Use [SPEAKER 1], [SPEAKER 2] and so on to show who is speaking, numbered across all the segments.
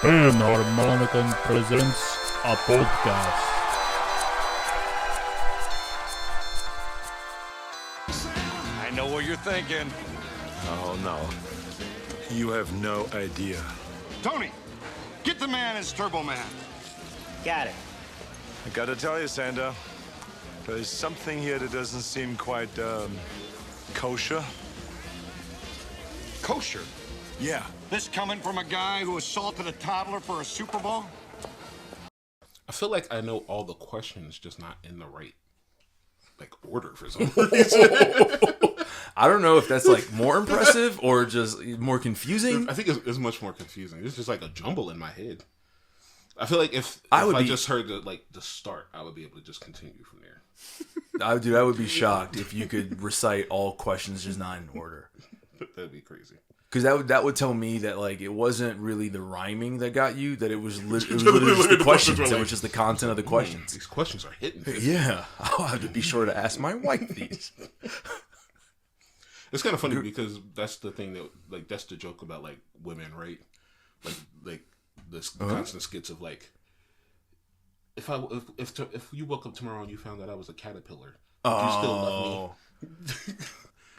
[SPEAKER 1] Panharmonicon presents a podcast.
[SPEAKER 2] I know what you're thinking.
[SPEAKER 3] Oh, no. You have no idea.
[SPEAKER 2] Tony, get the man his Turbo Man.
[SPEAKER 4] Got it.
[SPEAKER 3] I gotta tell you, Santa, there's something here that doesn't seem quite, kosher.
[SPEAKER 2] Kosher?
[SPEAKER 3] Yeah.
[SPEAKER 2] This coming from a guy who assaulted a toddler for a Super Bowl?
[SPEAKER 5] I feel like I know all the questions, just not in the right order for some reason.
[SPEAKER 6] I don't know if that's more impressive or just more confusing.
[SPEAKER 5] I think it's much more confusing. It's just like a jumble in my head. I feel like if I just heard the start, I would be able to just continue from there.
[SPEAKER 6] I would be shocked if you could recite all questions just not in order.
[SPEAKER 5] That'd be crazy.
[SPEAKER 6] Because that would tell me that it wasn't really the rhyming that got you, that it was literally just the questions. It was just the content of the questions.
[SPEAKER 5] These questions are hitting.
[SPEAKER 6] Yeah, I'll have to be sure to ask my wife these.
[SPEAKER 5] It's kind of funny because that's the thing that that's the joke about women, right? Like this constant skits of if you woke up tomorrow and you found that I was a caterpillar, would you still love me?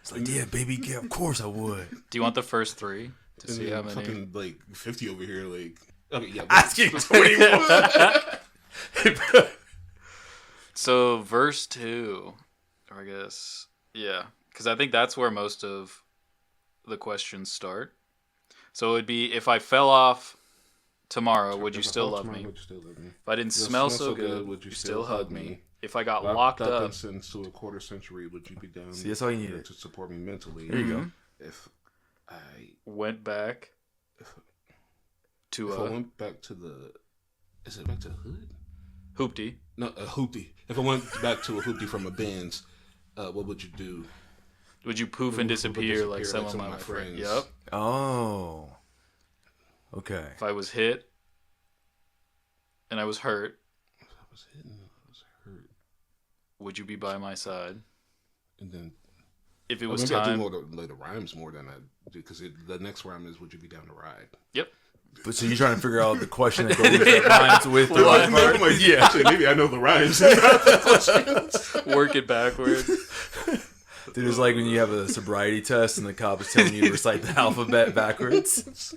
[SPEAKER 6] It's yeah, baby, yeah, of course I would.
[SPEAKER 7] Do you want the first three to
[SPEAKER 5] And
[SPEAKER 7] see how many?
[SPEAKER 5] Fucking 50 over here, okay, yeah.
[SPEAKER 6] Asking 21.
[SPEAKER 7] So verse 2, or I guess, yeah, because I think that's where most of the questions start. So it would be, if I fell off tomorrow, would you still love me? If I didn't smell so good, would you still hug me? If I got locked up
[SPEAKER 5] and sentenced to a quarter century, would you be down?
[SPEAKER 6] See, that's all you needed
[SPEAKER 5] to support me mentally.
[SPEAKER 6] There you go.
[SPEAKER 5] If I
[SPEAKER 7] went back to
[SPEAKER 5] I went back to is it back to the hood?
[SPEAKER 7] Hoopty.
[SPEAKER 5] No, a hoopty. If I went back to a hoopty from a Benz, what would you do?
[SPEAKER 7] Would you poof and disappear like some of my friends? Yep.
[SPEAKER 6] Oh. Okay.
[SPEAKER 7] If I was hit and I was hurt, would you be by my side?
[SPEAKER 5] And then,
[SPEAKER 7] if it was
[SPEAKER 5] maybe
[SPEAKER 7] time,
[SPEAKER 5] I do the rhymes more than I do, because the next rhyme is, "Would you be down to ride?"
[SPEAKER 7] Yep.
[SPEAKER 6] But so you're trying to figure out the question that goes rhymes with the one part?
[SPEAKER 5] Yeah. Actually, maybe I know the rhymes.
[SPEAKER 7] Work it backwards.
[SPEAKER 6] Dude, it's like when you have a sobriety test and the cop is telling you to recite the alphabet backwards.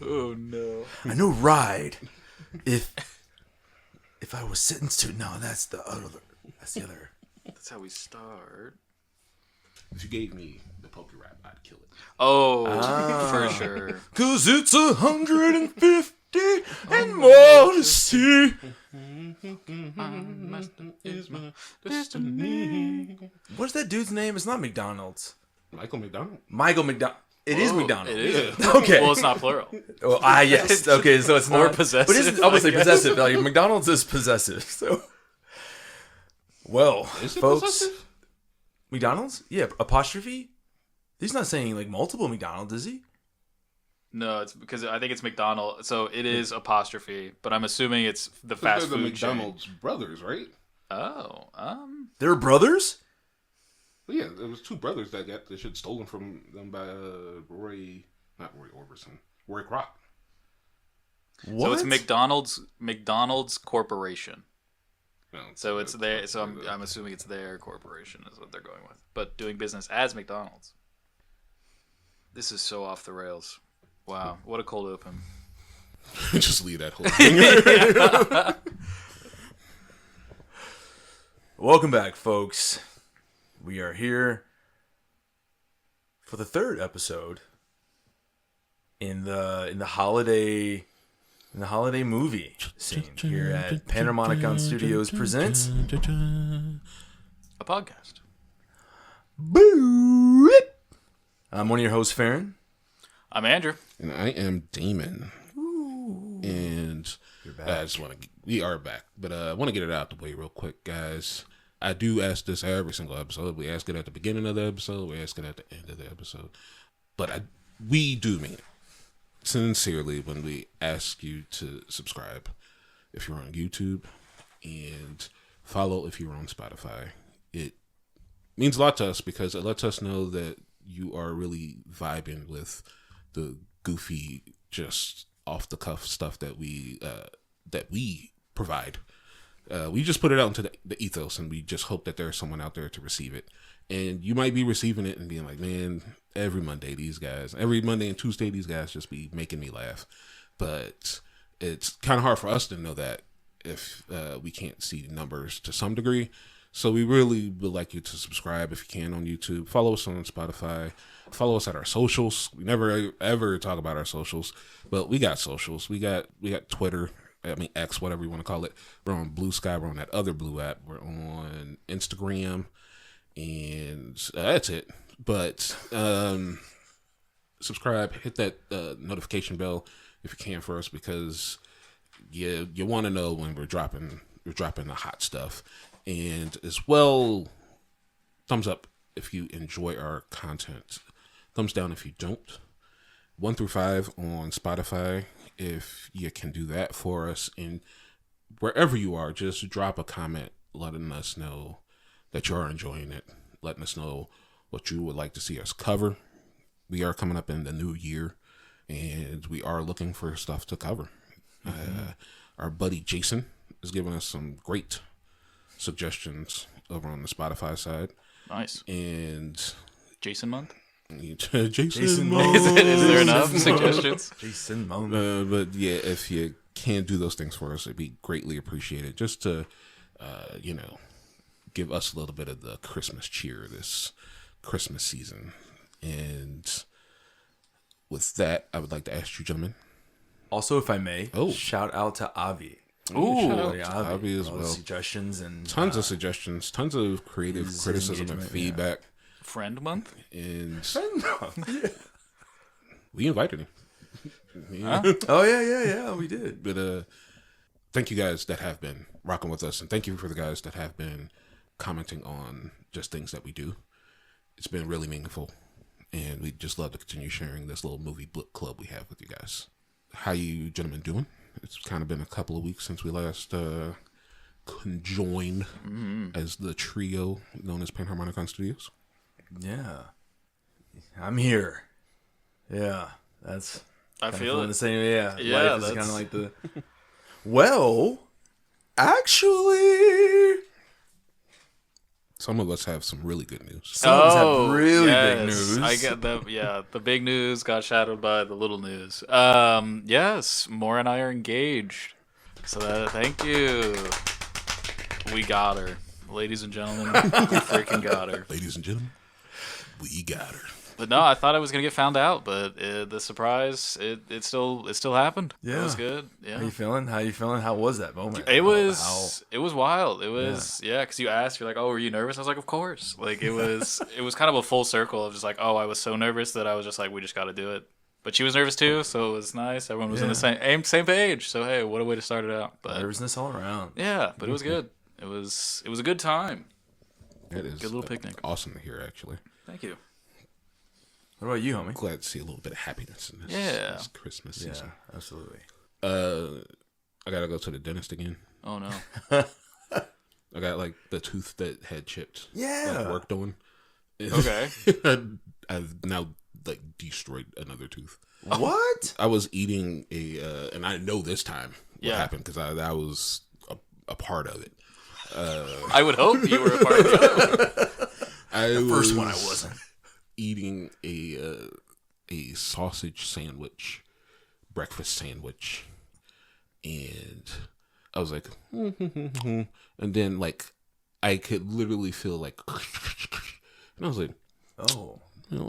[SPEAKER 7] Oh no!
[SPEAKER 6] I know ride. If I was sentenced to that's the other. That's the other.
[SPEAKER 7] That's how we start.
[SPEAKER 5] If you gave me the poker rap, I'd kill it.
[SPEAKER 7] Oh, for sure.
[SPEAKER 6] 'Cause it's 150 and more to see. What's that dude's name? It's not McDonald's.
[SPEAKER 5] Michael McDonald.
[SPEAKER 6] Michael McDonald. It is McDonald.
[SPEAKER 7] It is.
[SPEAKER 6] Okay.
[SPEAKER 7] Well, it's not plural.
[SPEAKER 6] Well, yes. Okay, so it's
[SPEAKER 7] Or
[SPEAKER 6] not
[SPEAKER 7] possessive,
[SPEAKER 6] But it's, I would say
[SPEAKER 7] I guess.
[SPEAKER 6] possessive. McDonald's is possessive. So, well,
[SPEAKER 5] Is it
[SPEAKER 6] folks,
[SPEAKER 5] possessive?
[SPEAKER 6] McDonald's, yeah, apostrophe. He's not saying multiple McDonald's, is he?
[SPEAKER 7] No, it's because I think it's McDonald. So it is apostrophe, but I'm assuming it's the fast
[SPEAKER 5] They're the
[SPEAKER 7] food chain.
[SPEAKER 5] McDonald's brothers, right?
[SPEAKER 7] Oh,
[SPEAKER 6] They're brothers.
[SPEAKER 5] Well, yeah, there was two brothers that got the shit stolen from them by Roy Kroc.
[SPEAKER 6] What?
[SPEAKER 7] So it's McDonald's Corporation.
[SPEAKER 5] No,
[SPEAKER 7] So it's their. So I'm assuming it's their corporation is what they're going with, but doing business as McDonald's. This is so off the rails. Wow, what a cold open.
[SPEAKER 5] Just leave that whole thing.
[SPEAKER 6] Welcome back, folks. We are here for the third episode in the holiday movie scene here at Panharmonicon Studios presents
[SPEAKER 7] A podcast.
[SPEAKER 6] Boop. I'm one of your hosts, Farron.
[SPEAKER 7] I'm Andrew.
[SPEAKER 5] And I am Damon. And I just we are back, but I want to get it out the way real quick, guys. I do ask this every single episode. We ask it at the beginning of the episode. We ask it at the end of the episode. But we do mean it sincerely when we ask you to subscribe if you're on YouTube and follow if you're on Spotify. It means a lot to us because it lets us know that you are really vibing with the goofy, just off the cuff stuff that we provide. We just put it out into the ethos, and we just hope that there's someone out there to receive it. And you might be receiving it and being like, man, every Monday and Tuesday, these guys just be making me laugh. But it's kind of hard for us to know that if we can't see numbers to some degree. So we really would like you to subscribe if you can on YouTube. Follow us on Spotify. Follow us at our socials. We never ever talk about our socials, but we got socials. We got Twitter. I mean X, whatever you want to call it. We're on Blue Sky. We're on that other Blue app. We're on Instagram, and that's it. But subscribe. Hit that notification bell if you can for us, because you want to know when we're dropping the hot stuff. And as well, thumbs up if you enjoy our content. Thumbs down if you don't. 1 through 5 on Spotify, if you can do that for us. And wherever you are, just drop a comment letting us know that you are enjoying it. Letting us know what you would like to see us cover. We are coming up in the new year, and we are looking for stuff to cover. Our buddy Jason is giving us some great suggestions over on the Spotify side.
[SPEAKER 7] Nice.
[SPEAKER 5] And
[SPEAKER 7] Jason month?
[SPEAKER 5] Jason month.
[SPEAKER 7] Is there enough suggestions?
[SPEAKER 6] Jason month.
[SPEAKER 5] But yeah, if you can do those things for us, it'd be greatly appreciated. Just to, give us a little bit of the Christmas cheer this Christmas season. And with that, I would like to ask you, gentlemen.
[SPEAKER 6] Also, if I may, shout out to Avi.
[SPEAKER 5] Shout out to Avi as well.
[SPEAKER 6] Suggestions and
[SPEAKER 5] tons of suggestions, tons of creative criticism and feedback.
[SPEAKER 7] Friend month?
[SPEAKER 5] And we invited him.
[SPEAKER 7] Huh?
[SPEAKER 6] Oh yeah, we did.
[SPEAKER 5] But thank you guys that have been rocking with us, and thank you for the guys that have been commenting on just things that we do. It's been really meaningful, and we just love to continue sharing this little movie book club we have with you guys. How you gentlemen doing? It's kind of been a couple of weeks since we last conjoined as the trio known as Panharmonicon Studios.
[SPEAKER 6] Yeah, I'm here. Yeah, that's.
[SPEAKER 7] I feel it.
[SPEAKER 6] The same. Yeah,
[SPEAKER 7] yeah.
[SPEAKER 6] Life is kind of like the. Well, actually,
[SPEAKER 5] some of us have some really good news.
[SPEAKER 6] Some of us have really big news.
[SPEAKER 7] I get the the big news got shadowed by the little news. Yes, Maura and I are engaged. So thank you. We got her. Ladies and gentlemen, we freaking got her.
[SPEAKER 5] Ladies and gentlemen, we got her.
[SPEAKER 7] But no, I thought I was gonna get found out, but the surprise, it still happened.
[SPEAKER 6] Yeah,
[SPEAKER 7] it was good. Yeah.
[SPEAKER 6] How you feeling? How was that moment?
[SPEAKER 7] It was wild. It was because you asked, you're like, oh, were you nervous? I was like, of course. Like it was kind of a full circle of just like, oh, I was so nervous that I was just like, we just got to do it. But she was nervous too, so it was nice. Everyone was in the same page. So hey, what a way to start it out. But
[SPEAKER 6] nervousness all around.
[SPEAKER 7] Yeah, but it was good. It was a good time.
[SPEAKER 5] It is
[SPEAKER 7] good little picnic.
[SPEAKER 5] Awesome to hear, actually.
[SPEAKER 7] Thank you.
[SPEAKER 6] What about you, homie?
[SPEAKER 5] Glad to see a little bit of happiness in this Christmas season.
[SPEAKER 6] Yeah, absolutely.
[SPEAKER 5] I gotta go to the dentist again.
[SPEAKER 7] Oh no.
[SPEAKER 5] I got like the tooth that had chipped.
[SPEAKER 6] Yeah.
[SPEAKER 5] Like, worked on.
[SPEAKER 7] Okay.
[SPEAKER 5] I've now like destroyed another tooth.
[SPEAKER 6] What?
[SPEAKER 5] I was eating and I know this time what happened because I was a part of it.
[SPEAKER 7] I would hope you were a part of it.
[SPEAKER 6] The first one I wasn't.
[SPEAKER 5] Eating a sausage sandwich, breakfast sandwich, and I was like, and then like I could literally feel like, and I was like,
[SPEAKER 6] oh,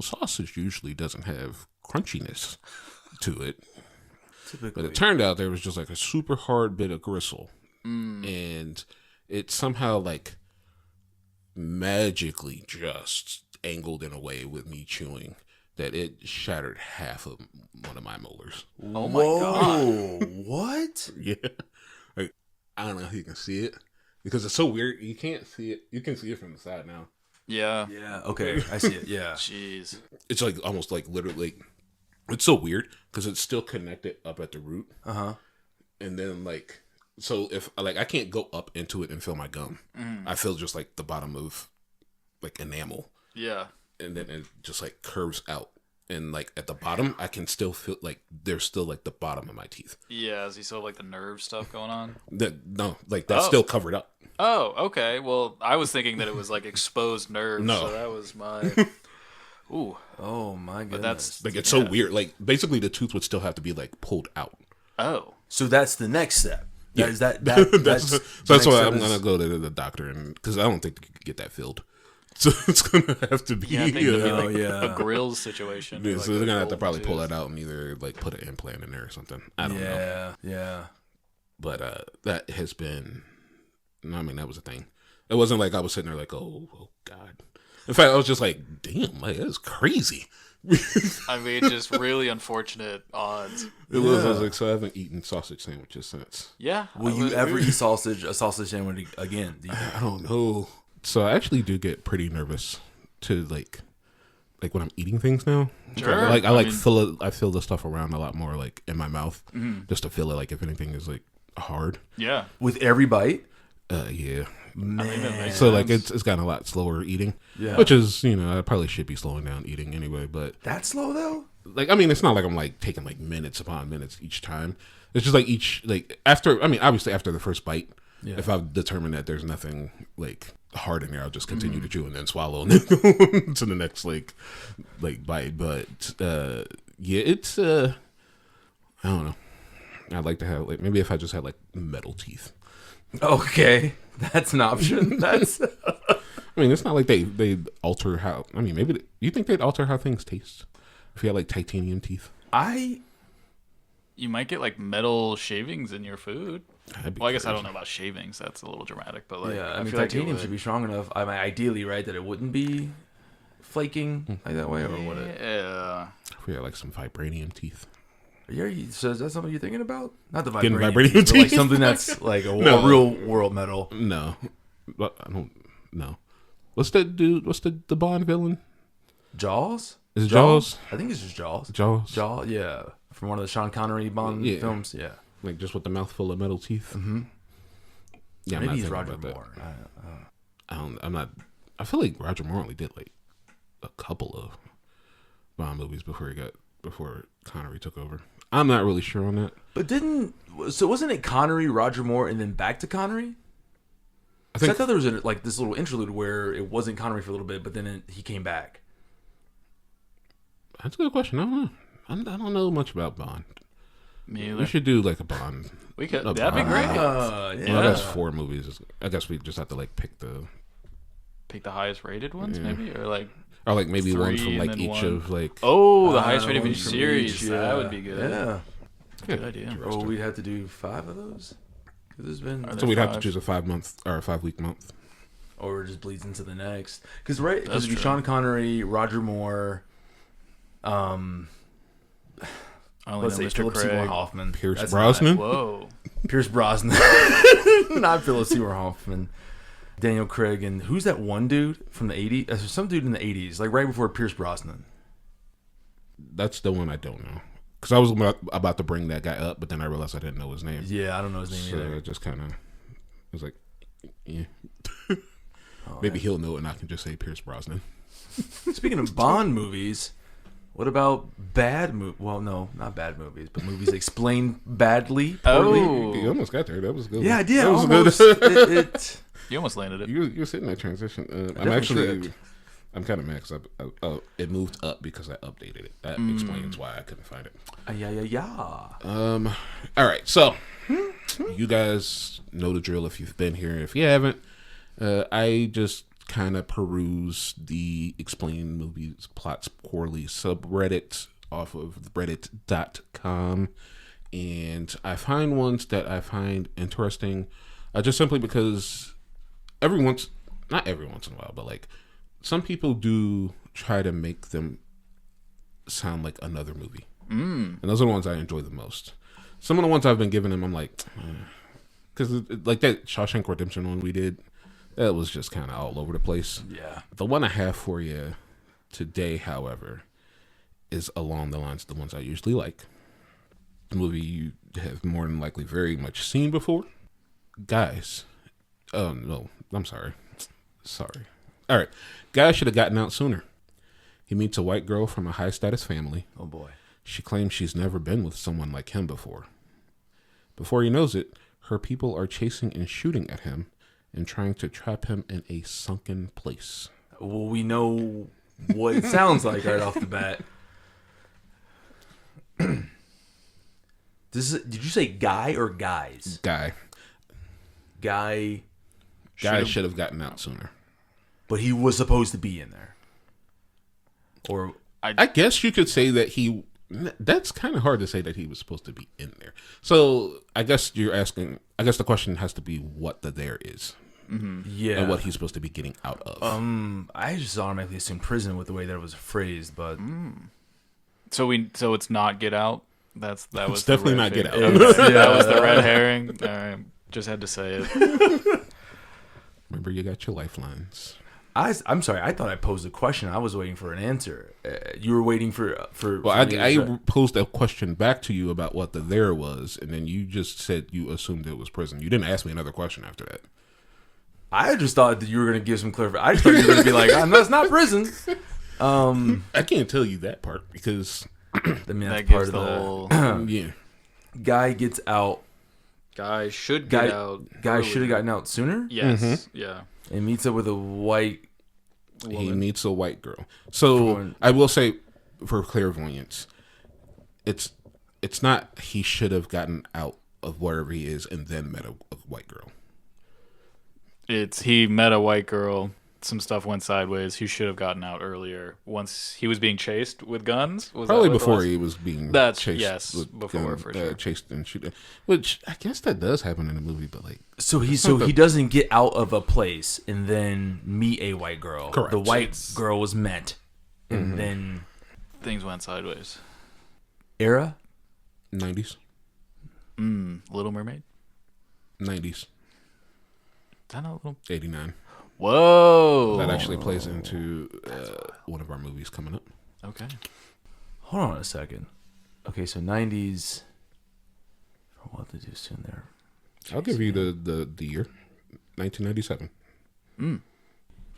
[SPEAKER 5] sausage usually doesn't have crunchiness to it.
[SPEAKER 6] Typically.
[SPEAKER 5] But it turned out there was just like a super hard bit of gristle, and it somehow like magically just angled in a way with me chewing that it shattered half of one of my molars.
[SPEAKER 7] Oh my god!
[SPEAKER 6] What?
[SPEAKER 5] Yeah, like I don't know if you can see it because it's so weird. You can't see it. You can see it from the side now.
[SPEAKER 7] Yeah.
[SPEAKER 6] Yeah. Okay, I see it. Yeah.
[SPEAKER 7] Jeez.
[SPEAKER 5] It's like almost like literally. It's so weird because it's still connected up at the root. And then like so if like I can't go up into it and feel my gum. I feel just like the bottom of like enamel.
[SPEAKER 7] Yeah.
[SPEAKER 5] And then it just like curves out and like at the bottom, I can still feel like there's still like the bottom of my teeth.
[SPEAKER 7] Yeah, is he still like the nerve stuff going on?
[SPEAKER 5] That's still covered up.
[SPEAKER 7] Oh, okay. Well, I was thinking that it was like exposed nerves.
[SPEAKER 5] No.
[SPEAKER 7] So that was my. Ooh.
[SPEAKER 6] Oh my goodness.
[SPEAKER 7] But that's
[SPEAKER 5] Like it's so weird. Like basically, the tooth would still have to be like pulled out.
[SPEAKER 7] Oh.
[SPEAKER 6] So that's the next step.
[SPEAKER 5] Yeah.
[SPEAKER 6] Is that
[SPEAKER 5] that's why I'm gonna go to the doctor, and because I don't think you could get that filled. So it's gonna have to be.
[SPEAKER 7] Yeah, I think it'd be
[SPEAKER 6] yeah.
[SPEAKER 7] a grills situation.
[SPEAKER 5] Yeah,
[SPEAKER 7] or,
[SPEAKER 5] so
[SPEAKER 7] like,
[SPEAKER 5] they're
[SPEAKER 7] a
[SPEAKER 5] gonna have to
[SPEAKER 7] golden
[SPEAKER 5] probably pull
[SPEAKER 7] tooth.
[SPEAKER 5] that out and either like put an implant in there or something. I don't know.
[SPEAKER 6] Yeah.
[SPEAKER 5] But that has been. I mean, that was a thing. It wasn't like I was sitting there like, oh God. In fact, I was just like, damn, like that's crazy.
[SPEAKER 7] I mean, just really unfortunate odds.
[SPEAKER 5] It was. I was like, so I haven't eaten sausage sandwiches since.
[SPEAKER 7] Yeah.
[SPEAKER 6] Will you ever eat a sausage sandwich again? Do you think?
[SPEAKER 5] I don't know. So I actually do get pretty nervous to like when I'm eating things now.
[SPEAKER 7] Sure.
[SPEAKER 5] Like I
[SPEAKER 7] mean,
[SPEAKER 5] feel the stuff around a lot more like in my mouth, just to feel it like if anything is like hard.
[SPEAKER 7] Yeah.
[SPEAKER 6] With every bite?
[SPEAKER 5] Yeah.
[SPEAKER 7] I mean, that makes
[SPEAKER 5] So like
[SPEAKER 7] sense.
[SPEAKER 5] it's gotten a lot slower eating.
[SPEAKER 6] Yeah.
[SPEAKER 5] Which is, I probably should be slowing down eating anyway, but
[SPEAKER 6] That slow though?
[SPEAKER 5] like I mean it's not like I'm like taking like minutes upon minutes each time. It's just like obviously after the first bite, if I've determined that there's nothing like hard in there, I'll just continue to chew and then swallow and then go on to the next like bite. But it's I don't know. I'd like to have like maybe if I just had like metal teeth.
[SPEAKER 6] Okay. That's an option. That's
[SPEAKER 5] I mean, it's not like they alter how. I mean, maybe you think they'd alter how things taste if you had like titanium teeth.
[SPEAKER 7] You might get like metal shavings in your food. Well, I guess I don't
[SPEAKER 5] crazy.
[SPEAKER 7] know about shavings. That's a little dramatic, but like,
[SPEAKER 6] yeah,
[SPEAKER 7] I
[SPEAKER 6] I mean
[SPEAKER 7] feel like it
[SPEAKER 6] titanium
[SPEAKER 7] would.
[SPEAKER 6] should be strong enough. I mean ideally, right, that it wouldn't be flaking like that way or would it?
[SPEAKER 7] Yeah.
[SPEAKER 5] If we had like some vibranium teeth.
[SPEAKER 6] So is that something you're thinking about? Not the
[SPEAKER 5] Getting
[SPEAKER 6] vibranium,
[SPEAKER 5] vibranium
[SPEAKER 6] teeth, but, like
[SPEAKER 5] teeth?
[SPEAKER 6] something that's like a
[SPEAKER 5] No.
[SPEAKER 6] real world metal.
[SPEAKER 5] No, but I don't know. What's that dude? What's the Bond villain?
[SPEAKER 6] Jaws?
[SPEAKER 5] Is it Jaws?
[SPEAKER 6] I think it's just Jaws.
[SPEAKER 5] Jaws.
[SPEAKER 6] Yeah. From one of the Sean Connery Bond
[SPEAKER 5] Yeah.
[SPEAKER 6] films. Yeah.
[SPEAKER 5] Like just with the mouth full of metal teeth. Mm-hmm. Yeah, I'm
[SPEAKER 6] Maybe
[SPEAKER 5] not
[SPEAKER 6] he's
[SPEAKER 5] thinking
[SPEAKER 6] Roger
[SPEAKER 5] about that.
[SPEAKER 6] Moore.
[SPEAKER 5] I'm not. I feel like Roger Moore only did like a couple of Bond movies before Connery took over. I'm not really sure on that.
[SPEAKER 6] But wasn't it Connery, Roger Moore, and then back to Connery?
[SPEAKER 5] I
[SPEAKER 6] 'Cause I
[SPEAKER 5] think
[SPEAKER 6] thought there was like this little interlude where it wasn't Connery for a little bit, but then he came back.
[SPEAKER 5] that's a good question. I don't know. I don't know much about Bond.
[SPEAKER 7] Me
[SPEAKER 5] We
[SPEAKER 7] either.
[SPEAKER 5] should do like a Bond.
[SPEAKER 7] We could.
[SPEAKER 5] a
[SPEAKER 7] That'd be
[SPEAKER 5] Bond
[SPEAKER 7] great.
[SPEAKER 5] movie.
[SPEAKER 6] Yeah.
[SPEAKER 5] Well, that's 4 movies. I guess we just have to like pick
[SPEAKER 7] Pick the highest rated ones,
[SPEAKER 5] Yeah.
[SPEAKER 7] maybe, or like.
[SPEAKER 5] or like maybe one
[SPEAKER 7] 3
[SPEAKER 5] from
[SPEAKER 7] and
[SPEAKER 5] like
[SPEAKER 7] then
[SPEAKER 5] each
[SPEAKER 7] one.
[SPEAKER 5] of like.
[SPEAKER 7] Oh, the highest rated
[SPEAKER 6] one
[SPEAKER 7] each
[SPEAKER 6] from
[SPEAKER 7] series.
[SPEAKER 6] each,
[SPEAKER 7] That would be good.
[SPEAKER 6] Yeah.
[SPEAKER 7] Good idea.
[SPEAKER 6] Oh, we'd have to do 5 of those. 'Cause there's been,
[SPEAKER 7] Are
[SPEAKER 5] So we'd have to
[SPEAKER 7] 5.
[SPEAKER 5] choose a 5-month or a 5-week month.
[SPEAKER 6] or it just bleeds into the next. Because it'd be
[SPEAKER 7] true.
[SPEAKER 6] Sean Connery, Roger Moore,
[SPEAKER 7] I only
[SPEAKER 6] let's
[SPEAKER 7] know
[SPEAKER 6] say
[SPEAKER 7] Mr.
[SPEAKER 6] Philip Seymour
[SPEAKER 7] Craig.
[SPEAKER 6] Hoffman,
[SPEAKER 5] Pierce
[SPEAKER 6] That's
[SPEAKER 5] Brosnan.
[SPEAKER 7] Whoa.
[SPEAKER 6] not- Pierce Brosnan, not Philip Seymour Hoffman. Daniel Craig, and who's that one dude from the 80s? There's some dude in the 80s, like right before Pierce Brosnan.
[SPEAKER 5] That's the one I don't know. Because I was about to bring that guy up, but then I realized I didn't know his name.
[SPEAKER 6] Yeah, I don't know his name
[SPEAKER 5] So
[SPEAKER 6] either.
[SPEAKER 5] it just kind of was like, yeah. Maybe he'll know it and I can just say Pierce Brosnan.
[SPEAKER 6] Speaking of Bond movies, what about bad movies? Well, no, not bad movies, but movies explained badly. Poorly.
[SPEAKER 7] Oh.
[SPEAKER 5] You almost got there. That was good.
[SPEAKER 6] Yeah, I did.
[SPEAKER 5] That was
[SPEAKER 6] Almost.
[SPEAKER 5] good.
[SPEAKER 7] You almost landed it.
[SPEAKER 5] You're sitting that transition. I'm
[SPEAKER 6] definitely
[SPEAKER 5] actually,
[SPEAKER 6] tripped.
[SPEAKER 5] I'm kind of mad because it moved up because I updated it. That explains why I couldn't find it.
[SPEAKER 6] Yeah.
[SPEAKER 5] All right, so you guys know the drill if you've been here. If you haven't, I just kind of peruse the Explain Movies Plots Poorly subreddit off of reddit.com, and I find ones that I find interesting, just simply because not every once in a while, but like some people do try to make them sound like another movie. And those are the ones I enjoy the most. Some of the ones I've been giving them, I'm like, because like that Shawshank Redemption one we did, that was just kind of all over the place.
[SPEAKER 6] Yeah.
[SPEAKER 5] The one I have for you today, however, is along the lines of the ones I usually like. The movie you have more than likely very much seen before. Guys. Oh, no. I'm sorry. All right. Guys should have gotten out sooner. He meets a white girl from a high-status family.
[SPEAKER 6] Oh, boy.
[SPEAKER 5] She claims she's never been with someone like him before. Before he knows it, her people are chasing and shooting at him and trying to trap him in a sunken place.
[SPEAKER 6] Well, we know what it sounds like right off the bat. Did you say guy or guys?
[SPEAKER 5] Guy should have gotten out sooner.
[SPEAKER 6] But he was supposed to be in there. Or
[SPEAKER 5] I guess you could say that he... That's kind of hard to say that he was supposed to be in there. So I guess you're asking... I guess the question has to be what the there is.
[SPEAKER 6] Mm-hmm. Yeah.
[SPEAKER 5] And what he's supposed to be getting out of.
[SPEAKER 6] I just automatically assumed prison with the way that it was phrased, but...
[SPEAKER 7] So it's not get out? That was
[SPEAKER 5] it's definitely not get out.
[SPEAKER 7] Okay. That was the red herring? All right. Just had to say it.
[SPEAKER 5] Remember, you got your lifelines.
[SPEAKER 6] I'm sorry. I thought I posed a question. I was waiting for an answer. You were waiting for.
[SPEAKER 5] Well, I posed a question back to you about what the there was, and then you just said you assumed it was prison. You didn't ask me another question after that.
[SPEAKER 6] I just thought that you were going to give some clarification. I just thought you were going to be like, "No, it's not prison."
[SPEAKER 5] I can't tell you that part because
[SPEAKER 6] I mean that's
[SPEAKER 7] That
[SPEAKER 6] part
[SPEAKER 7] gives
[SPEAKER 6] of
[SPEAKER 7] the
[SPEAKER 6] the
[SPEAKER 7] whole...
[SPEAKER 5] yeah.
[SPEAKER 6] Guy gets out.
[SPEAKER 7] Guy should get out.
[SPEAKER 6] Guy should have gotten out sooner.
[SPEAKER 7] Yes. Yeah.
[SPEAKER 6] And meets up with a white.
[SPEAKER 5] He meets a white girl. So I will say, for clairvoyance, it's not he should have gotten out of wherever he is and then met a white girl.
[SPEAKER 7] It's he met a white girl. Some stuff went sideways. He should have gotten out earlier. Once he was being chased with guns.
[SPEAKER 5] Probably before he was being chased.
[SPEAKER 7] Yes,
[SPEAKER 5] with
[SPEAKER 7] before for sure.
[SPEAKER 5] Chased and shooting, which I guess that does happen in the movie, but like
[SPEAKER 6] he doesn't get out of a place and then meet a white girl.
[SPEAKER 5] Correct.
[SPEAKER 6] The white girl was met, and then
[SPEAKER 7] Things went sideways.
[SPEAKER 6] era
[SPEAKER 5] 90s,
[SPEAKER 7] Little Mermaid.
[SPEAKER 5] 90s,
[SPEAKER 7] Is that not Little?
[SPEAKER 5] 89.
[SPEAKER 7] Whoa.
[SPEAKER 5] That actually plays into one of our movies coming up.
[SPEAKER 7] Okay.
[SPEAKER 6] Hold on a second. Okay, so 90s. What did you assume there?
[SPEAKER 5] I'll give you the year, 1997.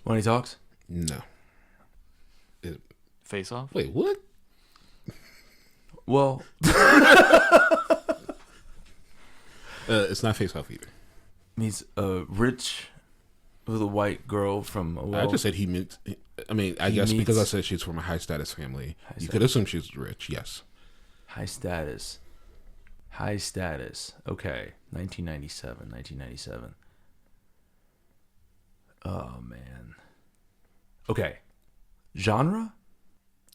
[SPEAKER 6] Money Talks?
[SPEAKER 5] No.
[SPEAKER 7] Face Off.
[SPEAKER 5] Wait, what?
[SPEAKER 6] Well,
[SPEAKER 5] It's not Face Off either.
[SPEAKER 6] meets a rich with a white girl from.
[SPEAKER 5] I just said he meets. I mean, I guess because I said she's from a high status family, you could assume she's rich. Yes.
[SPEAKER 6] High status. High status. Okay. 1997. Oh, man. Okay. Genre?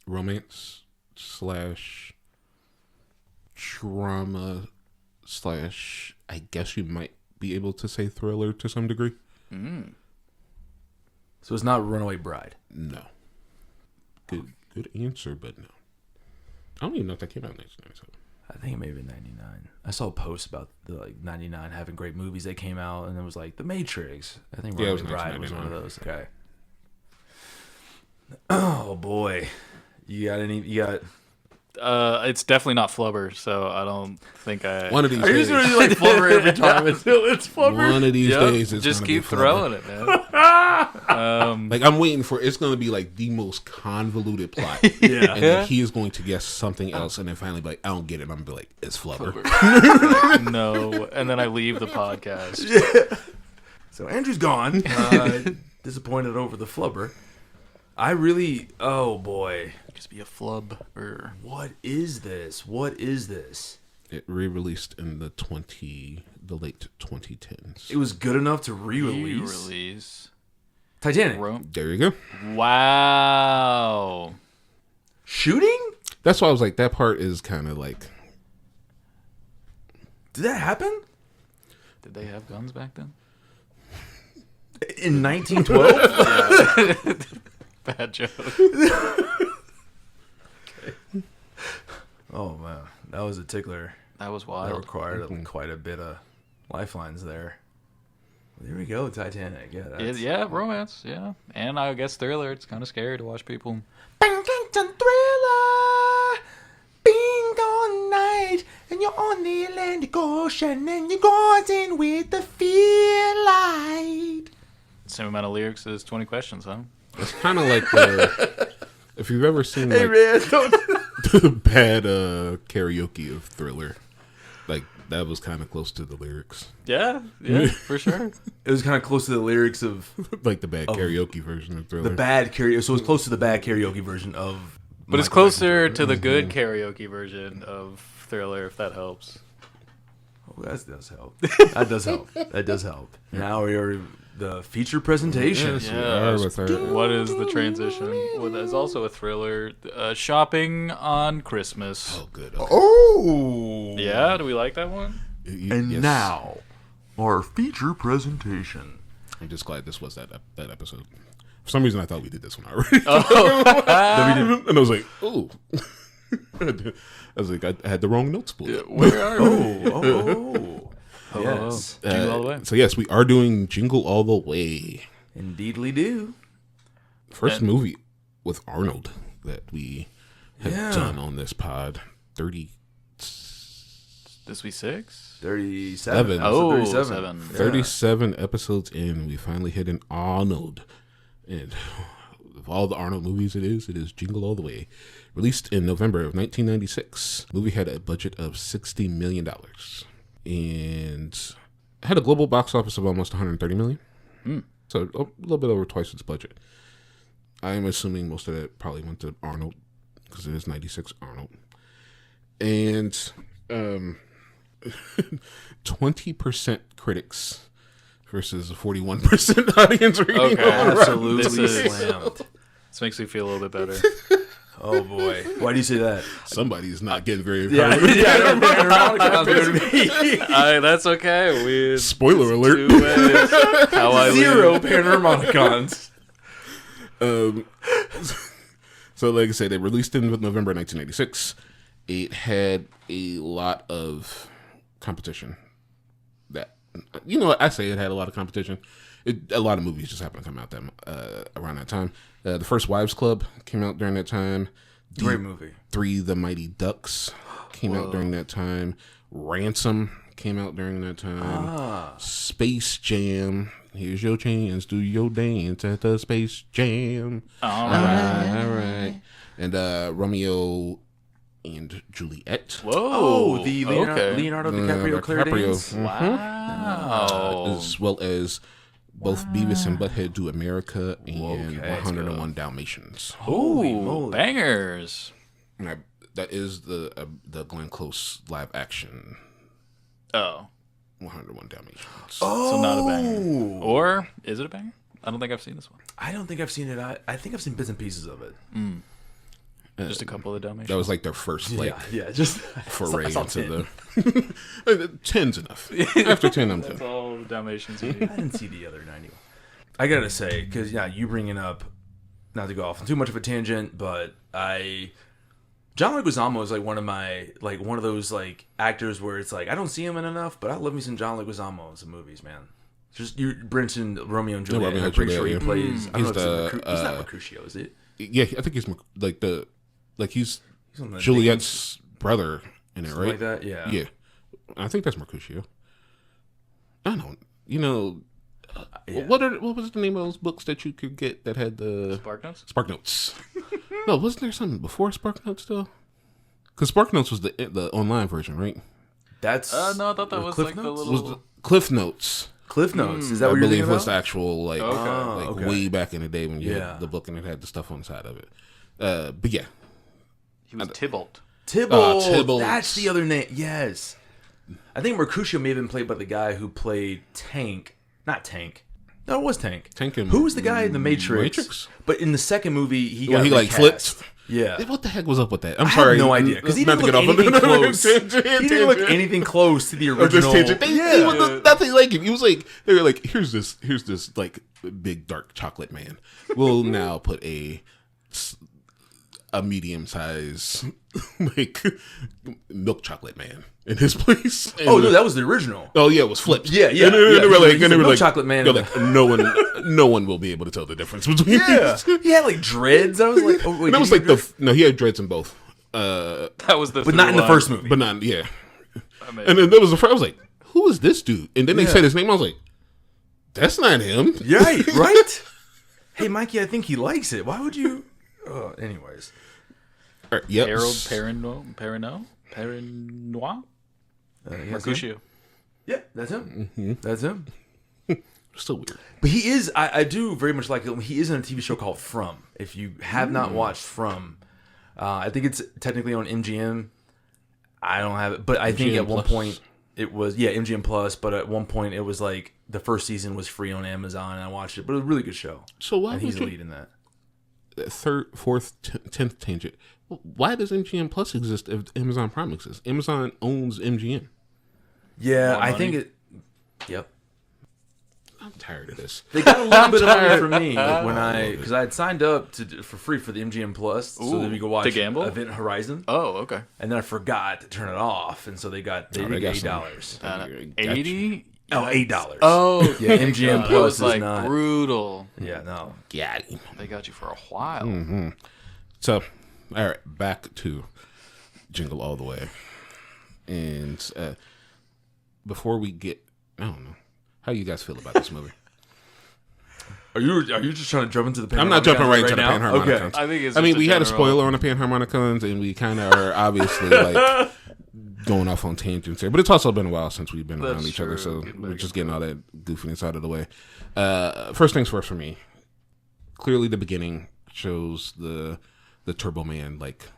[SPEAKER 5] Romance / drama / I guess you might be able to say thriller to some degree.
[SPEAKER 6] So it's not Runaway Bride.
[SPEAKER 5] No. Good answer, but no. I don't even know if that came out in 1997.
[SPEAKER 6] I think it may have been 99. I saw a post about the 99 having great movies that came out, and it was like The Matrix. I think
[SPEAKER 5] Yeah, it
[SPEAKER 6] Runaway
[SPEAKER 5] was
[SPEAKER 6] Bride was one of
[SPEAKER 5] 1999.
[SPEAKER 6] those. Okay. Oh boy, you got any? You got?
[SPEAKER 7] It's definitely not Flubber, so I don't think I.
[SPEAKER 5] One of these
[SPEAKER 6] Are you
[SPEAKER 5] days.
[SPEAKER 6] just gonna do like Flubber every time? It's Flubber.
[SPEAKER 5] One of these
[SPEAKER 7] Yep,
[SPEAKER 5] days, it's
[SPEAKER 7] just
[SPEAKER 5] gonna
[SPEAKER 7] keep
[SPEAKER 5] be Flubber.
[SPEAKER 7] throwing it, man.
[SPEAKER 5] Like I'm waiting for it's going to be like the most convoluted plot.
[SPEAKER 6] Yeah.
[SPEAKER 5] And then he is going to guess something else, and then finally be like, I don't get it. I'm gonna be like, it's Flubber.
[SPEAKER 7] No, and then I leave the podcast.
[SPEAKER 6] So Andrew's gone. Disappointed over the Flubber. I really. Oh boy.
[SPEAKER 7] Just be a flub or
[SPEAKER 6] What is this? What is this?
[SPEAKER 5] It re-released in the late 2010s.
[SPEAKER 6] It was good enough to re-release.
[SPEAKER 7] release.
[SPEAKER 6] Titanic.
[SPEAKER 5] There you go.
[SPEAKER 7] Wow.
[SPEAKER 6] Shooting?
[SPEAKER 5] That's why I was like, that part is kind of like.
[SPEAKER 6] Did that happen?
[SPEAKER 7] Did they have guns back then?
[SPEAKER 6] In 1912?
[SPEAKER 7] Bad joke.
[SPEAKER 6] Oh man, that was a tickler.
[SPEAKER 7] That was
[SPEAKER 6] That
[SPEAKER 7] wild.
[SPEAKER 6] required quite a bit of lifelines there. There we go, Titanic. Yeah, that's...
[SPEAKER 7] Yeah, romance. Yeah, and I guess thriller. It's kind of scary to watch people.
[SPEAKER 6] Thriller, being all night, and you're on the Atlantic Ocean, and you're going in with the fear light.
[SPEAKER 7] Same amount of lyrics as 20 questions, huh?
[SPEAKER 5] It's kind of like the. If you've ever seen
[SPEAKER 6] Hey
[SPEAKER 5] like
[SPEAKER 6] man, don't.
[SPEAKER 5] the bad karaoke of Thriller, like that was kind of close to the lyrics.
[SPEAKER 7] Yeah, for sure.
[SPEAKER 6] It was kind of close to the lyrics of
[SPEAKER 5] Like the bad karaoke version of Thriller.
[SPEAKER 6] the bad karaoke. So it was close to the bad karaoke version of.
[SPEAKER 7] But it's
[SPEAKER 6] Michael
[SPEAKER 7] closer
[SPEAKER 6] Jackson's
[SPEAKER 7] to the
[SPEAKER 6] Thriller.
[SPEAKER 7] good karaoke version of Thriller, if that helps.
[SPEAKER 6] Oh, that does help. That does help. That does help. Now we are the feature presentation.
[SPEAKER 5] Yes, we are with our-
[SPEAKER 7] What is the transition? Well, there's also a Thriller. Shopping on Christmas.
[SPEAKER 5] Oh, good. Okay.
[SPEAKER 6] Oh.
[SPEAKER 7] Yeah, do we like that one?
[SPEAKER 6] And
[SPEAKER 5] Yes.
[SPEAKER 6] now, our feature presentation.
[SPEAKER 5] I'm just glad this was that episode. For some reason, I thought we did this one already. And I was like, oh. I was like, I had the wrong notes pulled up.
[SPEAKER 7] Where are we?
[SPEAKER 6] Oh. Yes.
[SPEAKER 7] Jingle All The Way.
[SPEAKER 5] So yes, we are doing Jingle All The Way.
[SPEAKER 6] Indeedly do.
[SPEAKER 5] First movie with Arnold that we have
[SPEAKER 6] Yeah.
[SPEAKER 5] done on this pod. 30,
[SPEAKER 7] This week 6?
[SPEAKER 6] 37.
[SPEAKER 5] Seven.
[SPEAKER 7] Oh,
[SPEAKER 6] 37.
[SPEAKER 7] 7.
[SPEAKER 5] 37 episodes in. We finally hit an Arnold. And of all the Arnold movies it is Jingle All The Way. Released in November of 1996. Movie had a budget of $60 million. And had a global box office of almost $130 million. So a little bit over twice its budget. I'm assuming most of that probably went to Arnold because it is 96 Arnold. And 20% critics versus a 41% audience rating.
[SPEAKER 7] Okay.
[SPEAKER 5] on Rotten
[SPEAKER 6] Absolutely
[SPEAKER 7] This is-
[SPEAKER 6] slammed.
[SPEAKER 7] This makes me feel a little bit better.
[SPEAKER 6] Oh boy. Why do you say that?
[SPEAKER 5] Somebody's not getting very
[SPEAKER 6] Yeah,
[SPEAKER 7] That's okay. We
[SPEAKER 5] Spoiler alert.
[SPEAKER 7] how I
[SPEAKER 6] Zero
[SPEAKER 7] live.
[SPEAKER 6] Panharmonicons.
[SPEAKER 5] So like I said, it released in November 1986. It had a lot of competition. That, you know what, I say it had a lot of competition. A lot of movies just happened to come out around that time. The First Wives Club came out during that time.
[SPEAKER 6] Great movie.
[SPEAKER 5] The Mighty Ducks came out during that time. Ransom came out during that time. Space Jam. Here's your chance. Do your dance at the Space Jam.
[SPEAKER 7] All
[SPEAKER 5] All right. And Romeo and Juliet.
[SPEAKER 7] Whoa.
[SPEAKER 6] Oh, the
[SPEAKER 7] okay.
[SPEAKER 6] Leonardo DiCaprio Claire Danes.
[SPEAKER 7] Wow.
[SPEAKER 5] As well as both Beavis and Butthead Do America and
[SPEAKER 6] Okay,
[SPEAKER 5] 101 Dalmatians.
[SPEAKER 7] Ooh, bangers.
[SPEAKER 5] And that is the Glenn Close live action
[SPEAKER 7] Oh.
[SPEAKER 5] 101 Dalmatians.
[SPEAKER 7] So not a banger. Or is it a banger? I don't think I've seen this one.
[SPEAKER 6] I don't think I've seen it. I think I've seen bits and pieces of it.
[SPEAKER 7] Just a couple of Dalmatians.
[SPEAKER 5] That was like their first
[SPEAKER 6] just
[SPEAKER 5] foray
[SPEAKER 6] I saw
[SPEAKER 5] into
[SPEAKER 6] 10.
[SPEAKER 5] the 10's enough. After 10, I'm
[SPEAKER 7] That's
[SPEAKER 5] done.
[SPEAKER 7] all the Dalmatians you need.
[SPEAKER 6] I didn't see the other 90. I gotta say, because you bringing up, not to go off on too much of a tangent, but John Leguizamo is like one of those like actors where it's like I don't see him in enough, but I love me some John Leguizamo in some movies, man. Just you mentioned Romeo and Juliet.
[SPEAKER 5] Romeo
[SPEAKER 6] I'm
[SPEAKER 5] and
[SPEAKER 6] pretty
[SPEAKER 5] Juliet,
[SPEAKER 6] sure he
[SPEAKER 5] yeah.
[SPEAKER 6] plays. I don't
[SPEAKER 5] He's
[SPEAKER 6] know if
[SPEAKER 5] the,
[SPEAKER 6] he's not Mercutio, is it?
[SPEAKER 5] Yeah, I think he's he's
[SPEAKER 6] He's on the
[SPEAKER 5] Juliet's brother in it,
[SPEAKER 6] Something
[SPEAKER 5] right?
[SPEAKER 6] like that, yeah.
[SPEAKER 5] Yeah. I think that's Mercutio. I don't. You know,
[SPEAKER 6] Yeah.
[SPEAKER 5] what was the name of those books that you could get that had the
[SPEAKER 7] Spark Notes?
[SPEAKER 5] Spark Notes? No, wasn't there something before Spark Notes though? Because Spark Notes was the online version, right?
[SPEAKER 6] That's
[SPEAKER 7] No, I thought that was
[SPEAKER 6] Cliff
[SPEAKER 7] like
[SPEAKER 6] Notes?
[SPEAKER 7] the
[SPEAKER 5] Was
[SPEAKER 7] little...
[SPEAKER 5] the Cliff Notes?
[SPEAKER 6] Cliff Notes. Is that
[SPEAKER 5] I
[SPEAKER 6] what you're
[SPEAKER 5] believe
[SPEAKER 6] thinking
[SPEAKER 5] was the
[SPEAKER 6] about?
[SPEAKER 5] actual like
[SPEAKER 7] Okay.
[SPEAKER 5] way back in the day when you
[SPEAKER 6] Yeah.
[SPEAKER 5] had the book and it had the stuff on the side of it. But yeah,
[SPEAKER 7] He was Tybalt.
[SPEAKER 6] Tybalt.
[SPEAKER 5] Tybalt.
[SPEAKER 6] That's the other name. Yes. I think Mercutio may have been played by the guy who played Tank. Not Tank. No, it was Tank.
[SPEAKER 5] Tank and
[SPEAKER 6] Who was the guy in the Matrix?
[SPEAKER 5] Matrix?
[SPEAKER 6] But in the second movie, he
[SPEAKER 5] Well,
[SPEAKER 6] got
[SPEAKER 5] he like
[SPEAKER 6] recast.
[SPEAKER 5] flipped.
[SPEAKER 6] Yeah.
[SPEAKER 5] What the heck was up with that? I'm
[SPEAKER 6] I
[SPEAKER 5] sorry.
[SPEAKER 6] have no idea because he
[SPEAKER 5] Not
[SPEAKER 6] didn't
[SPEAKER 5] to
[SPEAKER 6] look
[SPEAKER 5] get off
[SPEAKER 6] anything
[SPEAKER 5] on
[SPEAKER 6] close. He didn't look anything close to the
[SPEAKER 5] Or this
[SPEAKER 6] original.
[SPEAKER 5] tangent. He was nothing like him. He was like, they were like, here's this like big dark chocolate man. We'll now put a medium size like milk chocolate man in his place. And
[SPEAKER 6] Oh no, that was the original.
[SPEAKER 5] oh yeah, it was flipped.
[SPEAKER 6] Yeah, yeah,
[SPEAKER 5] And they
[SPEAKER 6] yeah.
[SPEAKER 5] were like,
[SPEAKER 6] He's
[SPEAKER 5] and they
[SPEAKER 6] a
[SPEAKER 5] were
[SPEAKER 6] milk
[SPEAKER 5] like,
[SPEAKER 6] chocolate man.
[SPEAKER 5] they're like, no one will be able to tell the difference between
[SPEAKER 6] Yeah,
[SPEAKER 5] these.
[SPEAKER 6] he had like dreads. I was like, oh wait,
[SPEAKER 5] And that was
[SPEAKER 6] did
[SPEAKER 5] like
[SPEAKER 6] he-
[SPEAKER 5] no, he had dreads in both.
[SPEAKER 7] That was the
[SPEAKER 6] but not in the
[SPEAKER 7] through
[SPEAKER 6] first
[SPEAKER 7] line.
[SPEAKER 6] movie.
[SPEAKER 5] But not, yeah.
[SPEAKER 7] Amazing.
[SPEAKER 5] And then there was a friend. I was like, "Who is this dude?" And then they
[SPEAKER 6] Yeah.
[SPEAKER 5] said his name. I was like, "That's not him."
[SPEAKER 6] Right, right. Hey, Mikey, I think he likes it. Why would you? Anyways.
[SPEAKER 5] All right, yep.
[SPEAKER 7] Harold Perrineau? Mercutio.
[SPEAKER 6] Yeah, that's him. That's him.
[SPEAKER 5] Still weird.
[SPEAKER 6] But he is, I do very much like him. He is in a TV show called From. If you have not watched From, I think it's technically on MGM. I don't have it, but I think at one point it was, MGM Plus, but at one point it was like the first season was free on Amazon, and I watched it, but it was a really good show.
[SPEAKER 5] So why
[SPEAKER 6] and he's the lead in that.
[SPEAKER 5] Third, fourth, 10th tangent. Why does MGM Plus exist if Amazon Prime exists? Amazon owns MGM.
[SPEAKER 6] Yeah, I think it. Yep.
[SPEAKER 5] I'm tired of this.
[SPEAKER 6] They got a little bit of money from me because I had signed up for free for the MGM Plus, so that we could watch Event Horizon.
[SPEAKER 7] Oh, okay.
[SPEAKER 6] And then I forgot to turn it off, and so they got $8.
[SPEAKER 7] $80?
[SPEAKER 6] Oh, $8.
[SPEAKER 7] Oh,
[SPEAKER 6] yeah. MGM
[SPEAKER 7] God,
[SPEAKER 6] Plus is
[SPEAKER 7] like
[SPEAKER 6] not
[SPEAKER 7] brutal.
[SPEAKER 6] Yeah, no.
[SPEAKER 5] Yeah.
[SPEAKER 7] They got you for a while.
[SPEAKER 5] Mm-hmm. So, all right, back to Jingle All the Way, and before we get, I don't know, how you guys feel about this movie?
[SPEAKER 6] Are you just trying to jump into the Panharmonicons?
[SPEAKER 5] I'm not jumping right into the
[SPEAKER 6] now?
[SPEAKER 5] Panharmonicons.
[SPEAKER 6] Okay.
[SPEAKER 7] I mean,
[SPEAKER 5] we had a spoiler on the Panharmonicons, and we kind of are obviously like going off on tangents here. But it's also been a while since we've been around each other, so we're just getting all that goofiness out of the way. First things first for me. Clearly, the beginning shows the Turbo Man, like,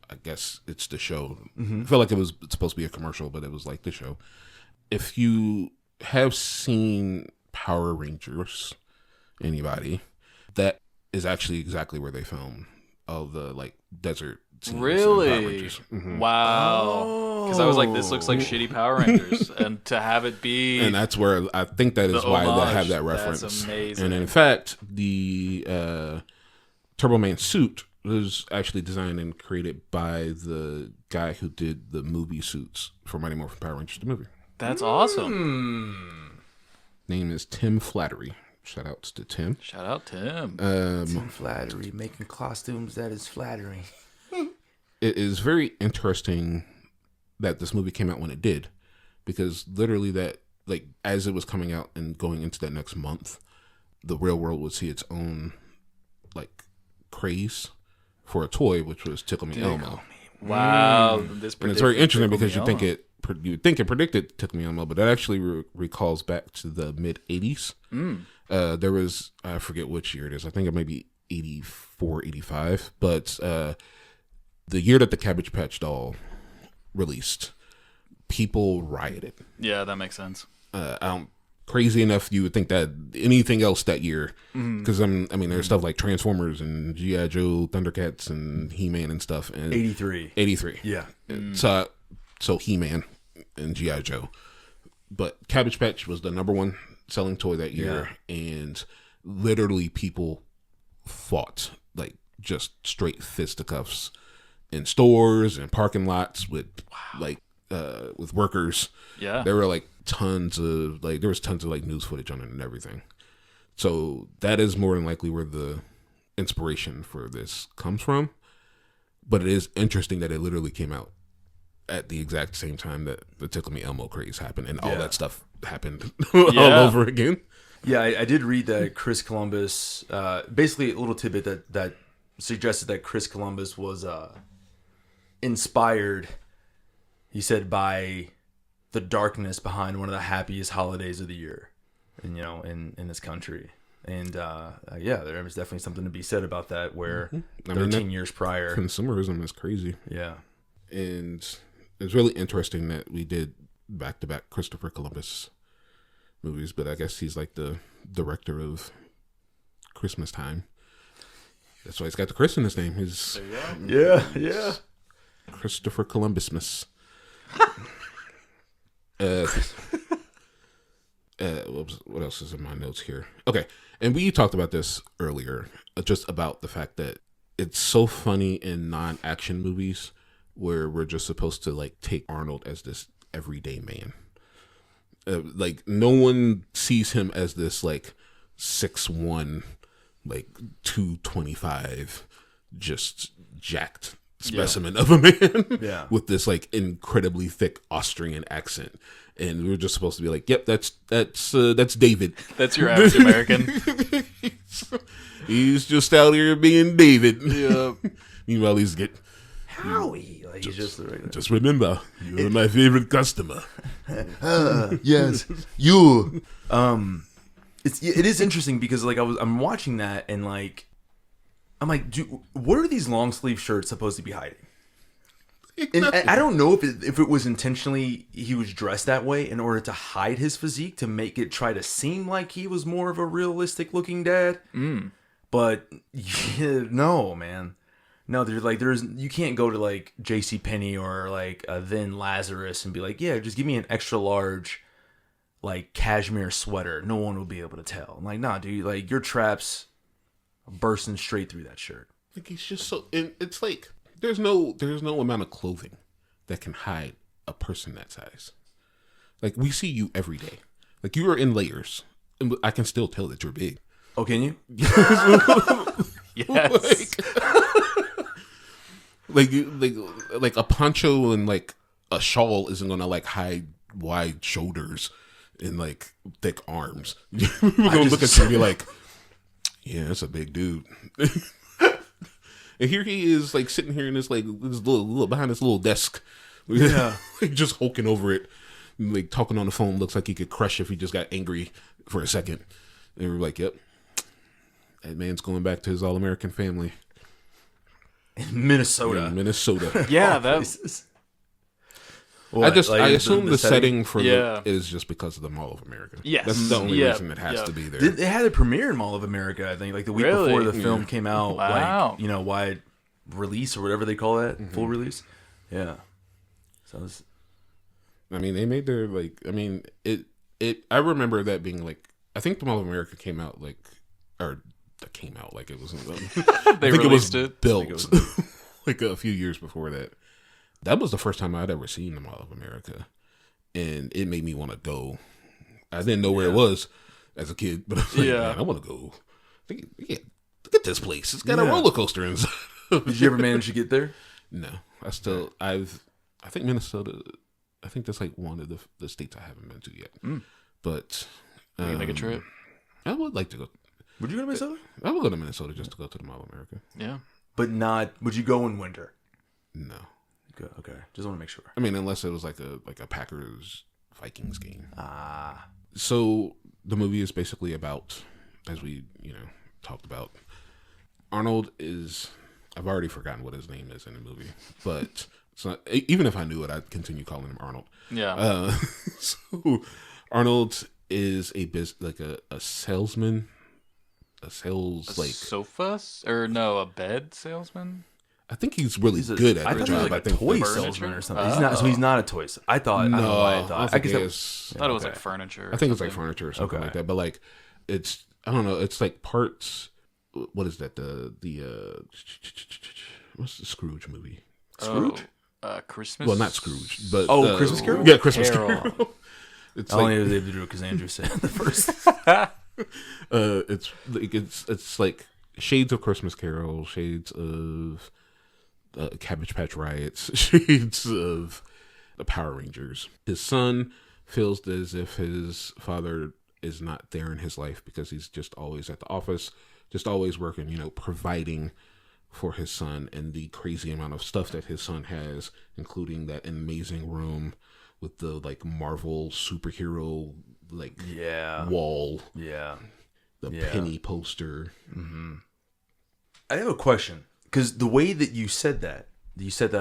[SPEAKER 5] I guess it's the show. I feel like it's supposed to be a commercial, but it was like the show. If you have seen Power Rangers, anybody, that is actually exactly where they filmed all the like desert scenes.
[SPEAKER 7] Really? Wow. Because I was like, this looks like shitty Power Rangers, and to have it be,
[SPEAKER 5] and that's where I think that is why they have that reference.
[SPEAKER 7] That's amazing.
[SPEAKER 5] And in fact, the Turbo Man suit was actually designed and created by the guy who did the movie suits for Mighty Morphin Power Rangers the movie.
[SPEAKER 7] That's awesome.
[SPEAKER 5] Name is Tim Flattery. Shout outs to Tim.
[SPEAKER 7] Shout out Tim.
[SPEAKER 6] Tim Flattery, making costumes that is flattering.
[SPEAKER 5] It is very interesting that this movie came out when it did, because literally that, like, as it was coming out and going into that next month, the real world would see its own like craze for a toy, which was Tickle Me Elmo.
[SPEAKER 7] Wow.
[SPEAKER 5] And it's very interesting because you would think it predicted Tickle Me Elmo, but that actually recalls back to the mid 80s. There was, I forget which year it is. I think it may be 84, 85, but the year that the Cabbage Patch Doll released, people rioted.
[SPEAKER 7] Yeah, that makes sense.
[SPEAKER 5] Crazy enough, you would think that anything else that year, because I mean, there's stuff like Transformers and G.I. Joe, Thundercats, and He-Man and stuff. And
[SPEAKER 6] 83. Yeah.
[SPEAKER 5] So He-Man and G.I. Joe, but Cabbage Patch was the #1 selling toy that year, and literally people fought, like, just straight fisticuffs in stores and parking lots with with workers.
[SPEAKER 7] Yeah,
[SPEAKER 5] there were like tons of news footage on it and everything. So that is more than likely where the inspiration for this comes from. But it is interesting that it literally came out at the exact same time that the Tickle Me Elmo craze happened, and all that stuff happened all over again.
[SPEAKER 6] Yeah, I did read that Chris Columbus, basically a little tidbit that suggested that Chris Columbus was inspired, he said, by the darkness behind one of the happiest holidays of the year, and in this country. And there is definitely something to be said about that, where 13 years prior,
[SPEAKER 5] consumerism is crazy.
[SPEAKER 6] Yeah.
[SPEAKER 5] And it's really interesting that we did back-to-back Christopher Columbus movies, but I guess he's like the director of Christmas Time. That's why he's got the Chris in his name. He's
[SPEAKER 6] yeah.
[SPEAKER 5] Christopher Columbusmas. What else is in my notes here? Okay, and we talked about this earlier, just about the fact that it's so funny in non-action movies where we're just supposed to like take Arnold as this everyday man. Like, no one sees him as this like 6'1", like 225, just jacked specimen of a man with this like incredibly thick Austrian accent. And we were just supposed to be like, yep, that's David.
[SPEAKER 7] That's your average American.
[SPEAKER 5] He's just out here being David.
[SPEAKER 7] Yeah.
[SPEAKER 5] Meanwhile, he's get.
[SPEAKER 6] Howie. Like, he's just the regular.
[SPEAKER 5] Just remember, you're my favorite customer.
[SPEAKER 6] Yes, you. It is interesting because like I'm watching that and like I'm like, dude, what are these long sleeve shirts supposed to be hiding? And I don't know if it was intentionally he was dressed that way in order to hide his physique to make it try to seem like he was more of a realistic looking dad. But yeah, no, man. No, you can't go to like JCPenney or like Then Lazarus and be like, yeah, just give me an extra large like cashmere sweater. No one will be able to tell. I'm like, nah, dude, like your traps bursting straight through that shirt.
[SPEAKER 5] Like he's just so, and it's like there's no amount of clothing that can hide a person that size. Like we see you every day. Like you are in layers, and I can still tell that you're big.
[SPEAKER 6] Oh, can you?
[SPEAKER 7] Yes.
[SPEAKER 5] Like a poncho and like a shawl isn't gonna like hide wide shoulders and like thick arms. We're gonna look at you and be like, yeah, that's a big dude. And here he is like sitting here in this like this little behind this little desk.
[SPEAKER 6] Yeah.
[SPEAKER 5] Like just hulking over it. Like talking on the phone, looks like he could crush if he just got angry for a second. And we're like, yep. That man's going back to his all-American family.
[SPEAKER 6] In Minnesota.
[SPEAKER 7] Yeah,
[SPEAKER 5] I assume the setting for is just because of the Mall of America.
[SPEAKER 7] Yes.
[SPEAKER 5] That's the only reason it has to be there.
[SPEAKER 6] They had a premiere in Mall of America, I think, like the week before the film came out.
[SPEAKER 7] Wow.
[SPEAKER 6] Like, you know, wide release or whatever they call that, full release. Yeah. So it was...
[SPEAKER 5] I mean, they made their like. I mean, it. I remember that being like. I think the Mall of America came out like, or that came out like it was.
[SPEAKER 7] They released it.
[SPEAKER 5] Built like a few years before that. That was the first time I'd ever seen the Mall of America, and it made me want to go. I didn't know where it was as a kid, but I was like, man, I want to go. Yeah, look at this place. It's got a roller coaster inside.
[SPEAKER 6] Did you ever manage to get there?
[SPEAKER 5] No, I think Minnesota. I think that's like one of the states I haven't been to yet. But
[SPEAKER 7] you can make a trip.
[SPEAKER 5] I would like to go.
[SPEAKER 6] Would you go to Minnesota?
[SPEAKER 5] I would go to Minnesota just to go to the Mall of America.
[SPEAKER 7] Yeah,
[SPEAKER 6] but not. Would you go in winter?
[SPEAKER 5] No.
[SPEAKER 6] Okay, just want to make sure.
[SPEAKER 5] I mean, unless it was like a Packers Vikings game.
[SPEAKER 6] Ah.
[SPEAKER 5] So the movie is basically about, as we talked about, Arnold is. I've already forgotten what his name is in the movie, but. It's not, even if I knew it, I'd continue calling him Arnold.
[SPEAKER 7] Yeah.
[SPEAKER 5] So Arnold is a salesman, a
[SPEAKER 7] sofa or no, a bed salesman.
[SPEAKER 5] I think he's really good at the job.
[SPEAKER 6] Like a toy salesman or something. He's not. So he's not a toy. I thought.
[SPEAKER 5] No,
[SPEAKER 6] I don't know why I thought.
[SPEAKER 5] I thought
[SPEAKER 7] it was like furniture.
[SPEAKER 5] I think it's like furniture or something like that. But like, it's I don't know. It's like parts. What is that? The what's the Scrooge movie?
[SPEAKER 6] Scrooge.
[SPEAKER 7] Christmas.
[SPEAKER 5] Well, not Scrooge, but
[SPEAKER 6] Christmas Carol.
[SPEAKER 5] Yeah, Christmas Carol.
[SPEAKER 6] It's I only was able to do it because Andrew said the first.
[SPEAKER 5] It's like shades of Christmas Carol, shades of Cabbage Patch Riots, shades of the Power Rangers. His son feels as if his father is not there in his life because he's just always at the office, just always working, providing for his son, and the crazy amount of stuff that his son has, including that amazing room with the like Marvel superhero wall, the penny poster.
[SPEAKER 6] I have a question because the way that you said that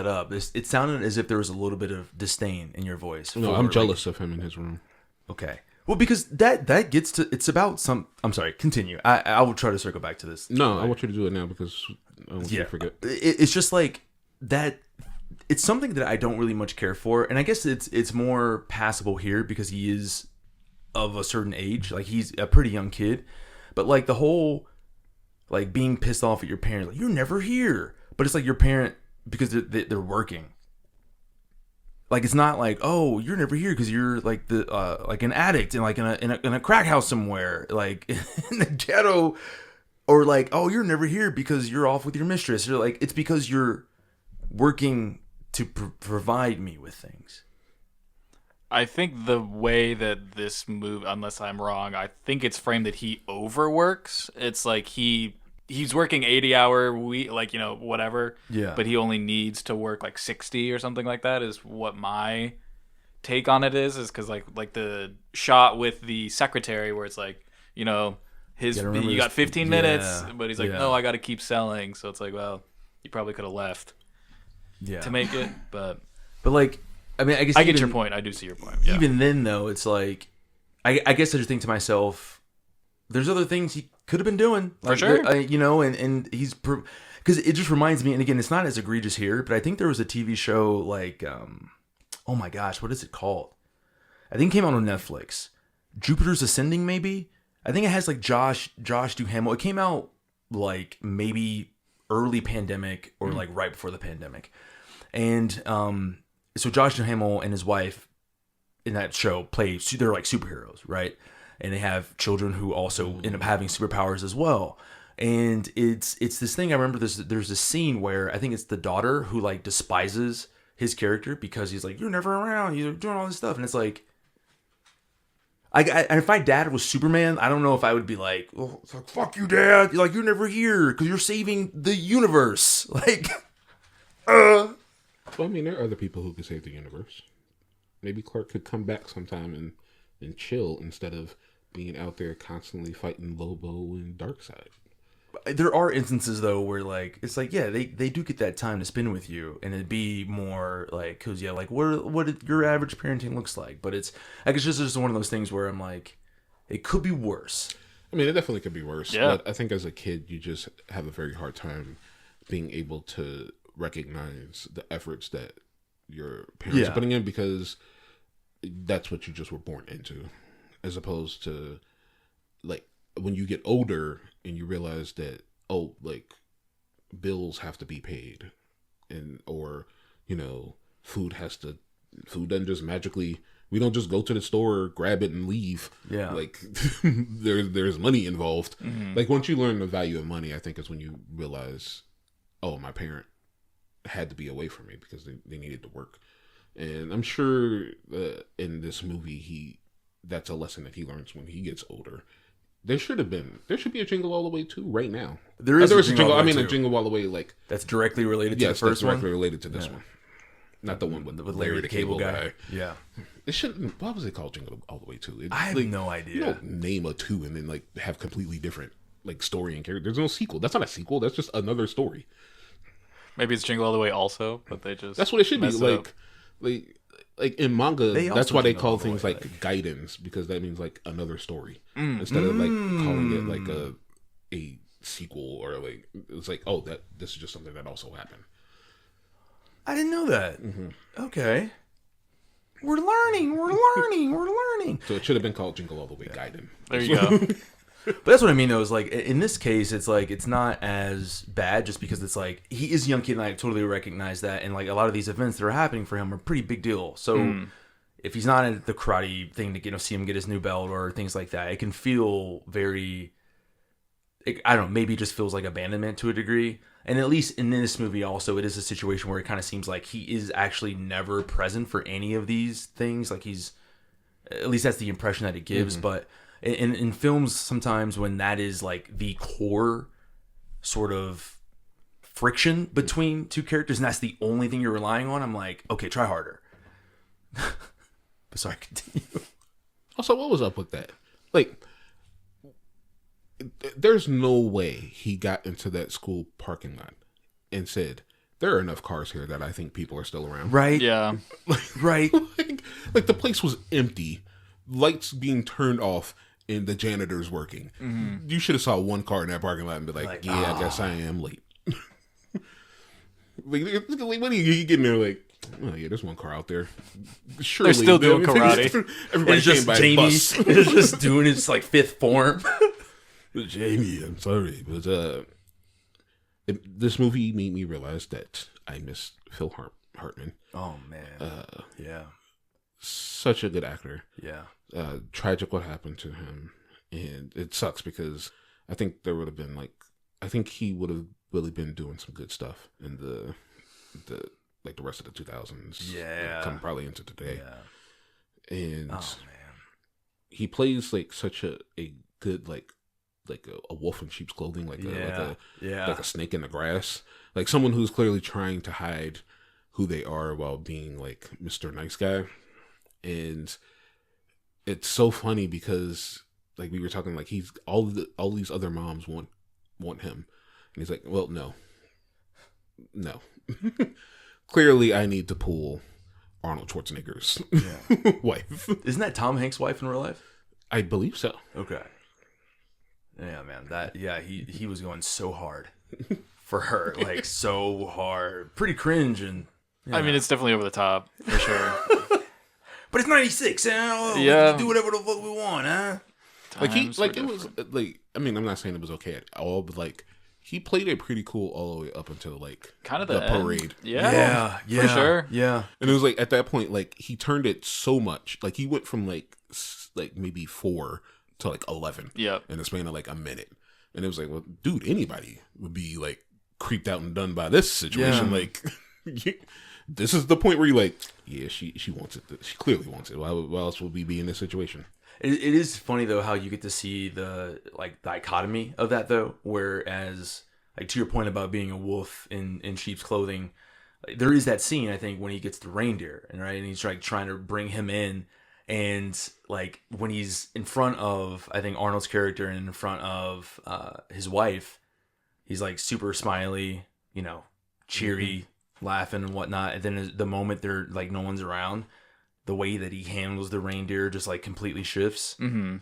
[SPEAKER 6] up, it sounded as if there was a little bit of disdain in your voice.
[SPEAKER 5] No, I'm jealous of him in his room.
[SPEAKER 6] Okay. Well, because that gets to, it's about some. I'm sorry. Continue. I will try to circle back to this.
[SPEAKER 5] No, I want you to do it now because I want you to forget.
[SPEAKER 6] It's just like that. It's something that I don't really much care for, and I guess it's more passable here because he is of a certain age. Like he's a pretty young kid, but like the whole like being pissed off at your parents, like you're never here, but it's like your parent because they're working. Like it's not like, oh, you're never here because you're like the like an addict and like in a crack house somewhere, like in the ghetto, or like, oh, you're never here because you're off with your mistress, or like it's because you're working to provide me with things.
[SPEAKER 7] I think the way that this movie, unless I'm wrong, I think it's framed that he overworks. It's like he he's working 80-hour week, like, whatever.
[SPEAKER 6] Yeah.
[SPEAKER 7] But he only needs to work like 60 or something like that. Is what my take on it is because like the shot with the secretary where it's like, you got 15 minutes, but he's like, no, I got to keep selling. So it's like, well, you probably could have left to make it, but
[SPEAKER 6] like, I mean, I guess
[SPEAKER 7] I get your point. I do see your point. Yeah.
[SPEAKER 6] Even then, though, it's like, I guess I just think to myself, there's other things he could have been doing.
[SPEAKER 7] For sure.
[SPEAKER 6] And he's... Because it just reminds me, and again, it's not as egregious here, but I think there was a TV show like... oh my gosh, what is it called? I think it came out on Netflix. Jupiter's Ascending, maybe? I think it has like Josh Duhamel. It came out like maybe early pandemic or like right before the pandemic. And so Josh Duhamel and his wife in that show they're like superheroes, right? And they have children who also end up having superpowers as well. And it's this thing. I remember there's this scene where I think it's the daughter who like despises his character because he's like, you're never around, you're doing all this stuff. And it's like, if my dad was Superman, I don't know if I would be like, oh, it's like, fuck you, Dad. You're like, you're never here because you're saving the universe. Like,
[SPEAKER 5] Well, I mean, there are other people who could save the universe. Maybe Clark could come back sometime and chill instead of being out there constantly fighting Lobo and Darkseid.
[SPEAKER 6] There are instances though where like it's like, yeah, they do get that time to spend with you, and it'd be more like, because yeah, like what your average parenting looks like. But it's, I guess, just one of those things where I'm like, it could be worse.
[SPEAKER 5] I mean, it definitely could be worse.
[SPEAKER 7] Yeah.
[SPEAKER 5] But I think as a kid, you just have a very hard time being able to recognize the efforts that your parents are putting in, because that's what you just were born into, as opposed to like when you get older and you realize that, oh, like bills have to be paid, or food doesn't just magically, we don't just go to the store, grab it and leave.
[SPEAKER 6] Yeah.
[SPEAKER 5] Like there's money involved. Mm-hmm. Like once you learn the value of money, I think is when you realize, oh, my parent had to be away from me because they needed to work. And I'm sure in this movie, that's a lesson that he learns when he gets older. There should be a Jingle All The Way 2 right now.
[SPEAKER 6] There is
[SPEAKER 5] a Jingle All the Way, like,
[SPEAKER 6] that's directly related to the first one.
[SPEAKER 5] Yes, directly related to this one. Not the one with Larry the Cable Guy.
[SPEAKER 6] Yeah.
[SPEAKER 5] It shouldn't. Why was it called Jingle All The Way 2?
[SPEAKER 6] I have no idea.
[SPEAKER 5] You don't name a 2 and then like have completely different like story and character. There's no sequel. That's not a sequel. That's just another story.
[SPEAKER 7] Maybe it's Jingle All The Way also, but they just...
[SPEAKER 5] That's what it should be. Like in manga, that's why they call things like guidance, because that means like another story instead of like calling it like a sequel, or like it's like, oh, this is just something that also happened.
[SPEAKER 6] I didn't know that. Mm-hmm. Okay, we're learning.
[SPEAKER 5] So it should have been called Jingle All The Way Gaiden.
[SPEAKER 7] There you go.
[SPEAKER 6] But that's what I mean, though, is like, in this case, it's like, it's not as bad just because it's like, he is a young kid and I totally recognize that. And like, a lot of these events that are happening for him are pretty big deal. So if he's not at the karate thing to see him get his new belt or things like that, it can feel very, I don't know, maybe it just feels like abandonment to a degree. And at least in this movie also, it is a situation where it kind of seems like he is actually never present for any of these things. Like at least that's the impression that it gives. But in films, sometimes when that is like the core sort of friction between two characters, and that's the only thing you're relying on, I'm like, okay, try harder. But sorry, continue.
[SPEAKER 5] Also, what was up with that? Like, there's no way he got into that school parking lot and said, there are enough cars here that I think people are still around.
[SPEAKER 6] Right.
[SPEAKER 7] Yeah.
[SPEAKER 6] Right.
[SPEAKER 5] like the place was empty, lights being turned off, and the janitor's working. Mm-hmm. You should have saw one car in that parking lot and be like, I guess I am late. like, when you get in there, like, oh yeah, there's one car out there. Surely,
[SPEAKER 7] they're still doing karate.
[SPEAKER 5] Everybody came by
[SPEAKER 6] Jamie
[SPEAKER 5] bus.
[SPEAKER 6] is just doing his like fifth form.
[SPEAKER 5] Jamie, I'm sorry, but this movie made me realize that I miss Phil Hartman.
[SPEAKER 6] Oh man, yeah,
[SPEAKER 5] such a good actor.
[SPEAKER 6] Yeah.
[SPEAKER 5] Tragic what happened to him, and it sucks because I think there would have been I think he would have really been doing some good stuff in the rest of the 2000s.
[SPEAKER 6] Yeah,
[SPEAKER 5] come probably into today.
[SPEAKER 6] Yeah.
[SPEAKER 5] And
[SPEAKER 6] oh man,
[SPEAKER 5] he plays like such a good like a wolf in sheep's clothing, like a snake in the grass, like someone who's clearly trying to hide who they are while being like Mr. Nice Guy. And it's so funny because like we were talking, like he's all these other moms want him, and he's like, well, no. Clearly I need to pull Arnold Schwarzenegger's wife.
[SPEAKER 6] Isn't that Tom Hanks' wife in real life?
[SPEAKER 5] I believe so.
[SPEAKER 6] Okay. Yeah, man. He was going so hard for her, like so hard, pretty cringe, and
[SPEAKER 7] I mean, it's definitely over the top for sure.
[SPEAKER 6] But it's '96, huh? We can do whatever the fuck we want, huh?
[SPEAKER 5] It was like, I mean, I'm not saying it was okay at all, but like he played it pretty cool all the way up until like
[SPEAKER 7] kind of
[SPEAKER 5] the parade.
[SPEAKER 7] Yeah, for sure.
[SPEAKER 6] Yeah,
[SPEAKER 5] and it was like at that point, like he turned it so much, like he went from like maybe 4 to like 11 in the span of like a minute. And it was like, well, dude, anybody would be like creeped out and done by this situation. Like this is the point where you're like, yeah, she wants it. She clearly wants it. Why else would we be in this situation?
[SPEAKER 6] it is funny though how you get to see the like dichotomy of that though, whereas like to your point about being a wolf in sheep's clothing, like, there is that scene I think when he gets the reindeer and he's like trying to bring him in. And like when he's in front of, I think Arnold's character and in front of his wife, he's like super smiley, cheery, laughing and whatnot. And then the moment they're like no one's around, the way that he handles the reindeer just like completely shifts.
[SPEAKER 7] Mm-hmm.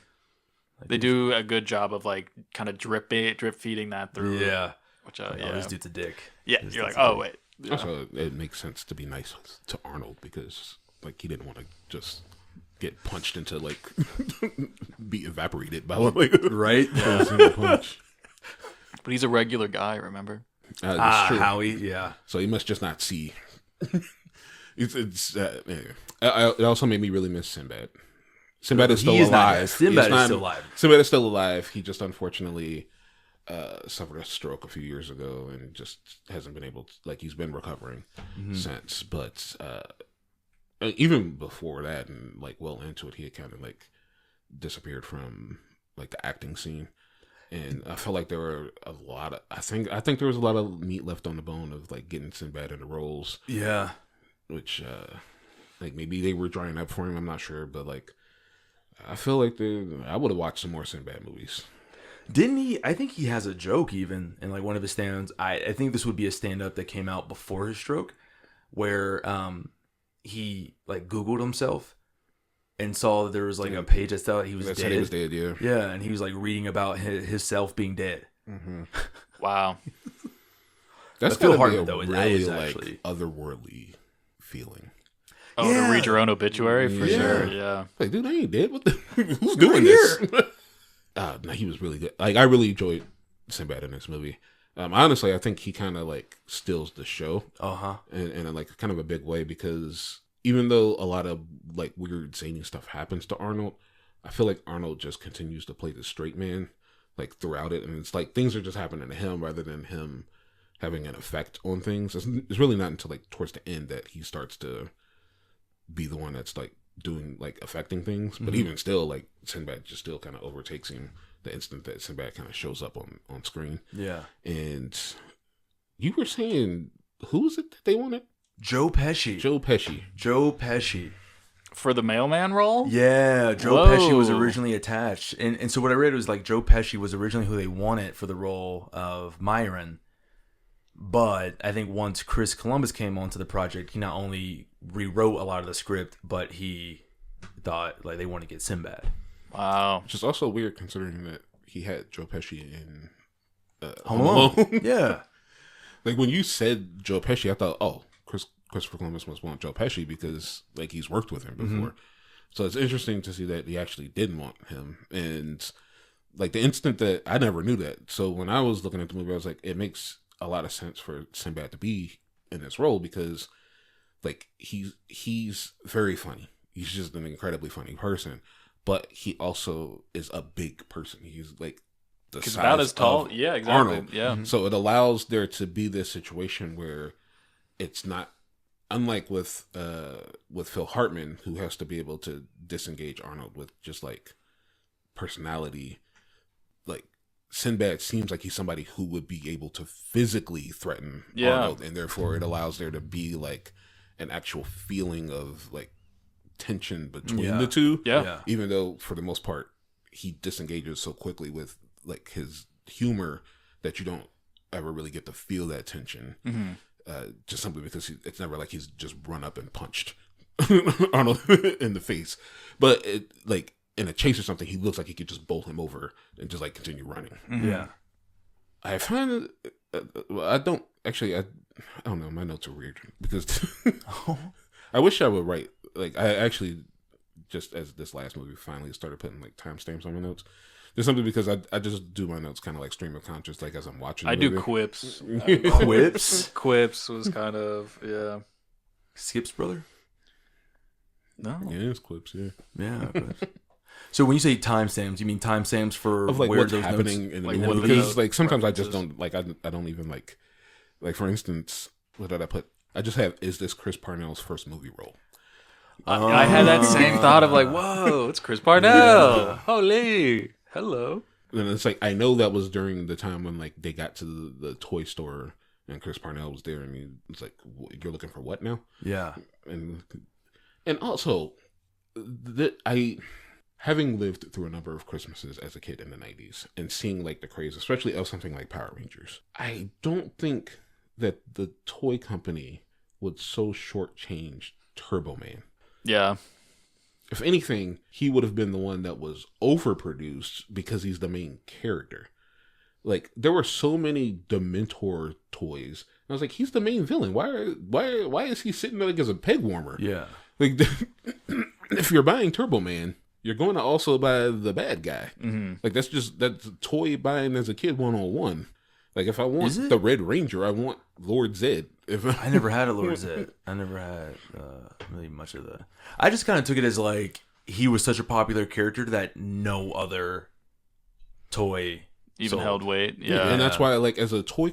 [SPEAKER 7] Like, they do a good job of like kind of drip feeding that through.
[SPEAKER 6] Yeah,
[SPEAKER 7] which
[SPEAKER 6] this dude's a dick.
[SPEAKER 7] Yeah, you're like, oh wait.
[SPEAKER 5] Yeah. Also, it makes sense to be nice to Arnold because like he didn't want to just get punched into like be evaporated by like
[SPEAKER 6] right.
[SPEAKER 5] Punch. But
[SPEAKER 7] he's a regular guy, remember?
[SPEAKER 5] That's true.
[SPEAKER 6] Howie, yeah.
[SPEAKER 5] So he must just not see. It also made me really miss Sinbad. Sinbad is still alive.
[SPEAKER 6] Sinbad is still alive.
[SPEAKER 5] Sinbad is still alive. He just unfortunately suffered a stroke a few years ago and just hasn't been able to, like, he's been recovering since. But even before that and like well into it, he had kind of like disappeared from like the acting scene. And I felt like there were a lot of, I think there was a lot of meat left on the bone of like getting Sinbad into roles.
[SPEAKER 6] Yeah.
[SPEAKER 5] Which, like maybe they were drying up for him. I'm not sure, but like, I feel like I would have watched some more Sinbad movies.
[SPEAKER 6] Didn't he? I think he has a joke even in like one of his stand-ups. I think this would be a stand-up that came out before his stroke, where he like Googled himself and saw that there was like a page that thought he was dead.
[SPEAKER 5] Said he was dead, yeah.
[SPEAKER 6] Yeah, and he was like reading about his self being dead.
[SPEAKER 5] Mm-hmm.
[SPEAKER 7] Wow.
[SPEAKER 5] That's
[SPEAKER 6] feel
[SPEAKER 5] gonna
[SPEAKER 6] hard
[SPEAKER 5] be a
[SPEAKER 6] though.
[SPEAKER 5] really
[SPEAKER 6] Actually
[SPEAKER 5] like otherworldly feeling.
[SPEAKER 7] Oh, to read your own obituary for sure. Yeah.
[SPEAKER 5] Like, dude, I ain't dead. What the? Who's doing this? No, he was really good. Like, I really enjoyed Sinbad in this movie. Honestly, I think he kind of like steals the show. In like kind of a big way, because even though a lot of like weird zany stuff happens to Arnold, I feel like Arnold just continues to play the straight man like throughout it, and it's like things are just happening to him rather than him having an effect on things. It's really not until like towards the end that he starts to be the one that's like doing like affecting things. But even still, like Sinbad just still kind of overtakes him the instant that Sinbad kind of shows up on screen.
[SPEAKER 6] Yeah.
[SPEAKER 5] And you were saying, who was it that they wanted?
[SPEAKER 6] Joe Pesci.
[SPEAKER 5] Joe Pesci.
[SPEAKER 7] For the mailman role?
[SPEAKER 6] Yeah, Joe Pesci was originally attached. And so what I read was like Joe Pesci was originally who they wanted for the role of Myron. But I think once Chris Columbus came onto the project, he not only rewrote a lot of the script, but he thought like they want to get Sinbad.
[SPEAKER 7] Wow.
[SPEAKER 5] Which is also weird considering that he had Joe Pesci in
[SPEAKER 6] Home Alone. Yeah.
[SPEAKER 5] Like when you said Joe Pesci, I thought, oh, Christopher Columbus must want Joe Pesci because like he's worked with him before. So it's interesting to see that he actually didn't want him. And like the instant that I never knew that. So when I was looking at the movie, I was like, it makes a lot of sense for Sinbad to be in this role because like he's very funny. He's just an incredibly funny person, but he also is a big person. He's like the size
[SPEAKER 7] about as tall. Yeah, exactly.
[SPEAKER 5] Arnold.
[SPEAKER 7] Yeah.
[SPEAKER 5] So it allows there to be this situation where it's not unlike with Phil Hartman, who has to be able to disengage Arnold with just like personality. Like Sinbad seems like he's somebody who would be able to physically threaten Arnold, and therefore it allows there to be like an actual feeling of like tension between the two.
[SPEAKER 7] Yeah.
[SPEAKER 5] Even though for the most part he disengages so quickly with like his humor that you don't ever really get to feel that tension. Just simply because it's never like he's just run up and punched Arnold in the face. But it, like in a chase or something, he looks like he could just bowl him over and just like continue running.
[SPEAKER 6] Yeah.
[SPEAKER 5] I find I don't know. My notes are weird because I wish I would write. Like I actually just as this last movie finally started putting like timestamps on my notes. There's something because I just do my notes kind of like stream of conscious, like as I'm watching.
[SPEAKER 7] I do quips.
[SPEAKER 6] Quips?
[SPEAKER 7] Quips was kind of
[SPEAKER 6] Skip's brother?
[SPEAKER 7] No.
[SPEAKER 5] Yeah, it's quips. Yeah.
[SPEAKER 6] Yeah. So when you say timestamps, you mean timestamps for
[SPEAKER 5] Of like
[SPEAKER 6] where
[SPEAKER 5] what's
[SPEAKER 6] those
[SPEAKER 5] happening
[SPEAKER 6] notes,
[SPEAKER 5] in the
[SPEAKER 7] like
[SPEAKER 5] movie.
[SPEAKER 7] what
[SPEAKER 5] Because
[SPEAKER 7] the
[SPEAKER 5] like sometimes I just
[SPEAKER 7] references.
[SPEAKER 5] don't like I don't even like for instance, what did I put? I just have, is this Chris Parnell's first movie role?
[SPEAKER 7] I had that same thought of like, whoa, it's Chris Parnell. Holy. Hello.
[SPEAKER 5] And it's like I know that was during the time when like they got to the toy store and Chris Parnell was there and he was like, "You're looking for what now?"
[SPEAKER 6] Yeah.
[SPEAKER 5] And also, having lived through a number of Christmases as a kid in the 90s and seeing like the craze, especially of something like Power Rangers, I don't think that the toy company would so shortchange Turbo Man.
[SPEAKER 7] Yeah.
[SPEAKER 5] If anything, he would have been the one that was overproduced because he's the main character. Like, there were so many Dementor toys. And I was like, he's the main villain. Why is he sitting there like as a peg warmer?
[SPEAKER 6] Yeah.
[SPEAKER 5] Like, if you're buying Turbo Man, you're going to also buy the bad guy.
[SPEAKER 7] Mm-hmm.
[SPEAKER 5] Like, that's toy buying as a kid 101. Like, if I want
[SPEAKER 6] Is it?
[SPEAKER 5] the Red Ranger, I want Lord Zed.
[SPEAKER 6] I never had a Lord Zed. I never had really much of that. I just kind of took it as like he was such a popular character that no other toy
[SPEAKER 7] Even
[SPEAKER 6] sold.
[SPEAKER 7] held weight.
[SPEAKER 5] Yeah,
[SPEAKER 7] Yeah.
[SPEAKER 5] and that's why, like, as a toy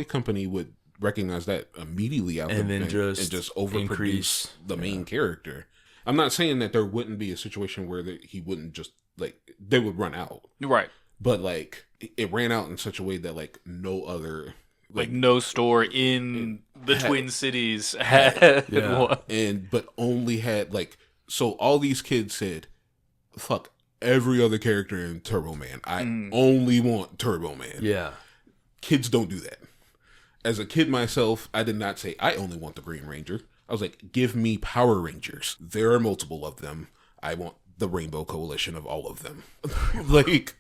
[SPEAKER 5] company would recognize that immediately out
[SPEAKER 6] And
[SPEAKER 5] the
[SPEAKER 6] then
[SPEAKER 5] thing
[SPEAKER 6] just
[SPEAKER 5] and just overproduce
[SPEAKER 6] increase,
[SPEAKER 5] the main character. I'm not saying that there wouldn't be a situation where he wouldn't just like they would run out,
[SPEAKER 7] Right.
[SPEAKER 5] but like it ran out in such a way that like no other
[SPEAKER 7] Like no store in the Twin Cities had one.
[SPEAKER 5] but only had like, so all these kids said, "Fuck every other character in Turbo Man. I only want Turbo Man."
[SPEAKER 6] Yeah.
[SPEAKER 5] Kids don't do that. As a kid myself, I did not say I only want the Green Ranger. I was like, give me Power Rangers. There are multiple of them. I want the Rainbow Coalition of all of them. Like,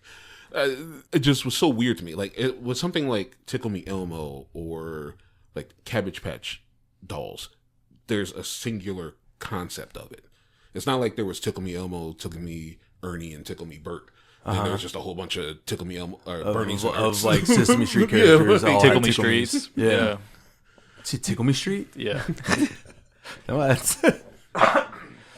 [SPEAKER 5] it just was so weird to me. Like, it was something like Tickle Me Elmo or like Cabbage Patch Dolls. There's a singular concept of it. It's not like there was Tickle Me Elmo, Tickle Me Ernie, and Tickle Me Bert. And there was just a whole bunch of Tickle Me Elmo, Bernie's
[SPEAKER 6] of like Sesame Street characters.
[SPEAKER 5] like
[SPEAKER 6] all
[SPEAKER 7] Tickle
[SPEAKER 6] had
[SPEAKER 7] Me Streets.
[SPEAKER 6] Yeah. See, Tickle Me Street?
[SPEAKER 7] Yeah.
[SPEAKER 6] No, that's.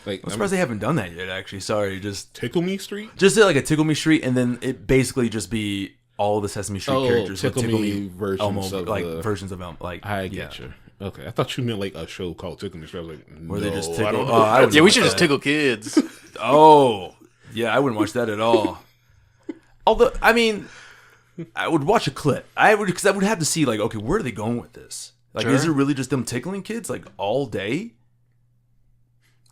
[SPEAKER 5] Like,
[SPEAKER 6] I'm surprised they haven't done that yet. Actually, sorry, just
[SPEAKER 5] Tickle Me Street.
[SPEAKER 6] say like a Tickle Me Street, and then it basically just be all the Sesame Street characters.
[SPEAKER 5] Tickle
[SPEAKER 6] with
[SPEAKER 5] Me versions
[SPEAKER 6] Elmo,
[SPEAKER 5] of
[SPEAKER 6] like
[SPEAKER 5] the-
[SPEAKER 6] versions of Elmo. Like
[SPEAKER 5] I get you. Okay, I thought you meant like a show called Tickle Me Street. I was like,
[SPEAKER 6] Where they just
[SPEAKER 5] no,
[SPEAKER 6] tickle.
[SPEAKER 5] I don't
[SPEAKER 6] Oh, I would
[SPEAKER 7] Yeah, we
[SPEAKER 6] watch
[SPEAKER 7] should just
[SPEAKER 6] that.
[SPEAKER 7] tickle kids.
[SPEAKER 6] Oh, yeah, I wouldn't watch that at all. Although, I mean, I would watch a clip. Because I would have to see like, okay, where are they going with this? Like, is it
[SPEAKER 7] Sure.
[SPEAKER 6] really just them tickling kids like all day?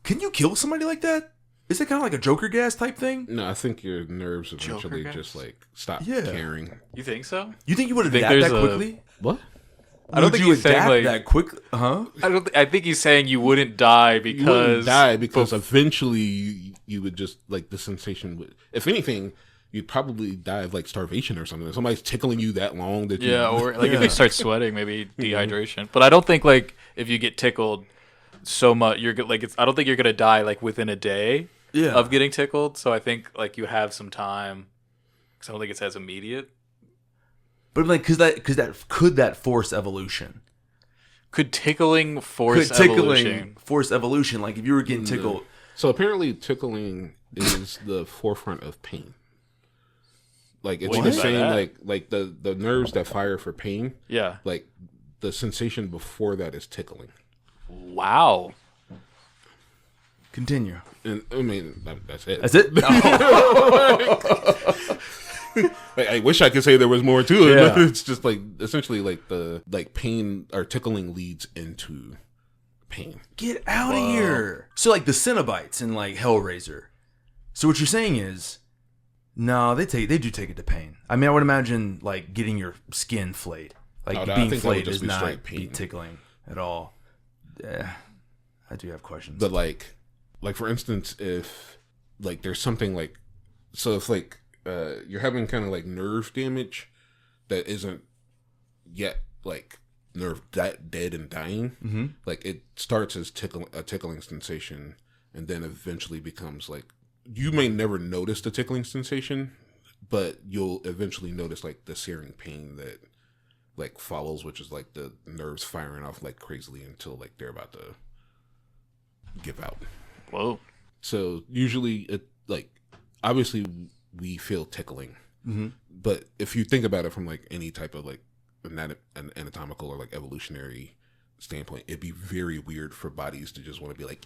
[SPEAKER 6] Can you kill somebody like that? Is it kind of like a Joker gas type thing?
[SPEAKER 5] No, I think your nerves
[SPEAKER 7] Joker
[SPEAKER 5] eventually
[SPEAKER 7] guys?
[SPEAKER 5] just like stop
[SPEAKER 6] Yeah.
[SPEAKER 5] caring.
[SPEAKER 7] You think so?
[SPEAKER 6] You think you would
[SPEAKER 7] think
[SPEAKER 6] adapt that
[SPEAKER 7] there's a-
[SPEAKER 6] quickly?
[SPEAKER 5] What?
[SPEAKER 7] I don't
[SPEAKER 6] Would
[SPEAKER 7] think
[SPEAKER 6] you
[SPEAKER 7] he's saying
[SPEAKER 6] adapt
[SPEAKER 7] like
[SPEAKER 6] that quickly. Huh?
[SPEAKER 7] I think he's saying you wouldn't die because
[SPEAKER 5] You wouldn't die because eventually you would just like the sensation would. If anything, you'd probably die of like starvation or something. Somebody's tickling you that long that you.
[SPEAKER 7] yeah, or like if you start sweating, maybe dehydration. But I don't think like if you get tickled so much, I don't think you're gonna die like within a day
[SPEAKER 6] Yeah.
[SPEAKER 7] of getting tickled. So I think like you have some time. Because I don't think it's as immediate.
[SPEAKER 6] But like, could that force evolution?
[SPEAKER 7] Could tickling force
[SPEAKER 6] Could tickling
[SPEAKER 7] evolution?
[SPEAKER 6] force evolution? Like if you were getting tickled.
[SPEAKER 5] So apparently, tickling is the forefront of pain. Like it's
[SPEAKER 7] What do you
[SPEAKER 5] the
[SPEAKER 7] mean by
[SPEAKER 5] same.
[SPEAKER 7] that?
[SPEAKER 5] Like the nerves that fire for pain.
[SPEAKER 7] Yeah.
[SPEAKER 5] Like the sensation before that is tickling.
[SPEAKER 7] Wow.
[SPEAKER 6] Continue.
[SPEAKER 5] And I mean that's it.
[SPEAKER 6] That's it.
[SPEAKER 5] Like, I wish I could say there was more to it,
[SPEAKER 6] Yeah.
[SPEAKER 5] but it's just like essentially like the pain or tickling leads into pain.
[SPEAKER 6] Get out of here. So like the Cenobites in like Hellraiser. So what you're saying is, no, they do take it to pain. I mean, I would imagine like getting your skin flayed. Like
[SPEAKER 5] Oh, no, I
[SPEAKER 6] being
[SPEAKER 5] think that would
[SPEAKER 6] flayed
[SPEAKER 5] just
[SPEAKER 6] is
[SPEAKER 5] be
[SPEAKER 6] not
[SPEAKER 5] straight
[SPEAKER 6] be
[SPEAKER 5] pain.
[SPEAKER 6] tickling at all. I do have questions.
[SPEAKER 5] But like for instance, if like there's something like, so if like you're having kind of like nerve damage that isn't yet like nerve dead and dying, like it starts as a tickling sensation, and then eventually becomes like, you may never notice the tickling sensation, but you'll eventually notice like the searing pain that like follows, which is like the nerves firing off like crazily until like they're about to give out.
[SPEAKER 7] Whoa.
[SPEAKER 5] So usually it like, obviously we feel tickling, but if you think about it from like any type of like an anatomical or like evolutionary standpoint, it'd be very weird for bodies to just want to be like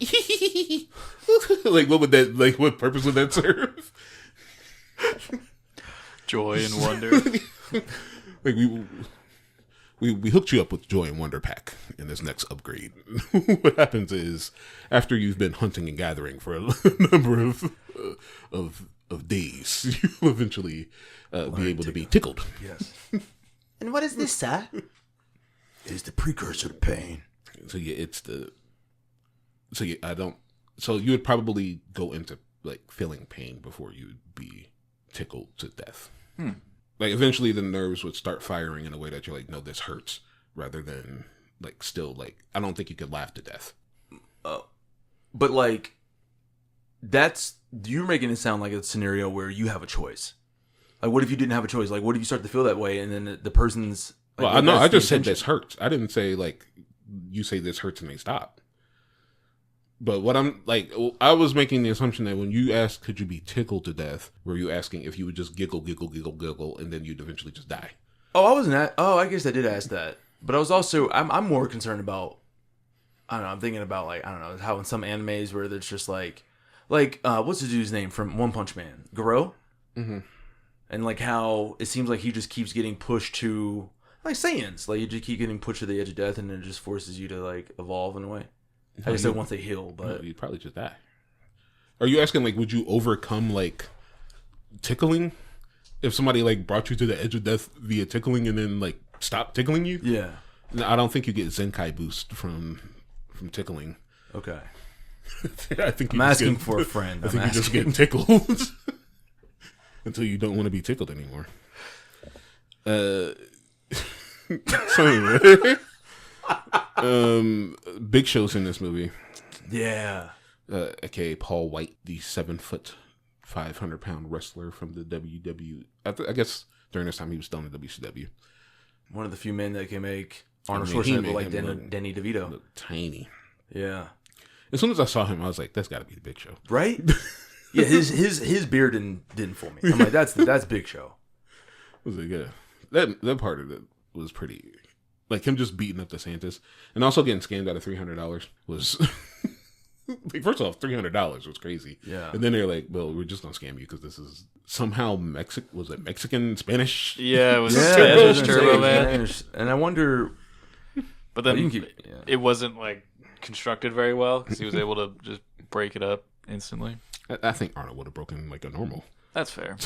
[SPEAKER 5] like what purpose would that serve?
[SPEAKER 7] Joy and wonder.
[SPEAKER 5] Like we hooked you up with Joy and Wonder Pack in this next upgrade. What happens is, after you've been hunting and gathering for a number of days, you'll eventually be able to be tickled.
[SPEAKER 6] yes.
[SPEAKER 4] And what is this, sir?
[SPEAKER 6] Is the precursor to pain.
[SPEAKER 5] So yeah, so you would probably go into like feeling pain before you would be tickled to death. Like eventually the nerves would start firing in a way that you're like, no, this hurts, rather than like still like, I don't think you could laugh to death.
[SPEAKER 6] But like, you're making it sound like a scenario where you have a choice. Like, what if you didn't have a choice? Like, what if you start to feel that way and then the person's... Like,
[SPEAKER 5] Well, I know, I just said
[SPEAKER 6] intention?
[SPEAKER 5] this hurts. I didn't say like, you say this hurts and they stop. But what I'm like, I was making the assumption that when you asked, could you be tickled to death, were you asking if you would just giggle, and then you'd eventually just die?
[SPEAKER 6] Oh, I wasn't at... Oh, I guess I did ask that. But I was also... I'm more concerned about... I don't know, I'm thinking about like, I don't know, how in some animes where there's just like what's the dude's name from One Punch Man? Goro?
[SPEAKER 5] Mm-hmm.
[SPEAKER 6] And like how it seems like he just keeps getting pushed to... Like Saiyans. Like you just keep getting pushed to the edge of death and it just forces you to like evolve in a way. I just said once they heal, but...
[SPEAKER 5] You'd probably just die. Are you asking, like, would you overcome, like, tickling? If somebody, like, brought you to the edge of death via tickling and then, like, stopped tickling you?
[SPEAKER 6] Yeah.
[SPEAKER 5] No, I don't think you get Zenkai boost from tickling.
[SPEAKER 6] Okay.
[SPEAKER 5] I think
[SPEAKER 6] I'm asking for a friend.
[SPEAKER 5] I think you just get tickled until you don't want to be tickled anymore. So anyway... Big Show's in this movie.
[SPEAKER 6] Yeah.
[SPEAKER 5] AKA Paul White, the 7-foot, 500-pound wrestler from the WWE. I guess during this time he was still in the WCW.
[SPEAKER 6] One of the few men that can make Arnold
[SPEAKER 5] I mean, he
[SPEAKER 6] Schwarzenegger
[SPEAKER 5] made
[SPEAKER 6] like
[SPEAKER 5] him look-
[SPEAKER 6] Danny DeVito.
[SPEAKER 5] Looked tiny.
[SPEAKER 6] Yeah.
[SPEAKER 5] As soon as I saw him, I was like, "That's got to be the Big Show."
[SPEAKER 6] Right? Yeah, his beard didn't fool me. I'm like, that's Big Show.
[SPEAKER 5] Was it good? That part of it was pretty. Like him just beating up DeSantis and also getting scammed out of $300 was like, first off, $300 was crazy.
[SPEAKER 6] Yeah.
[SPEAKER 5] And then they're like, well, we're just gonna scam you because this is somehow Mexican, Spanish?
[SPEAKER 7] Yeah, it was
[SPEAKER 6] Yeah,
[SPEAKER 7] Spanish
[SPEAKER 6] that's
[SPEAKER 7] Turbo
[SPEAKER 6] insane.
[SPEAKER 7] Man.
[SPEAKER 6] And I wonder,
[SPEAKER 7] But then
[SPEAKER 6] you can keep- yeah.
[SPEAKER 7] it wasn't like constructed very well because he was able to just break it up instantly.
[SPEAKER 5] I think Arnold would have broken like a normal
[SPEAKER 7] That's fair.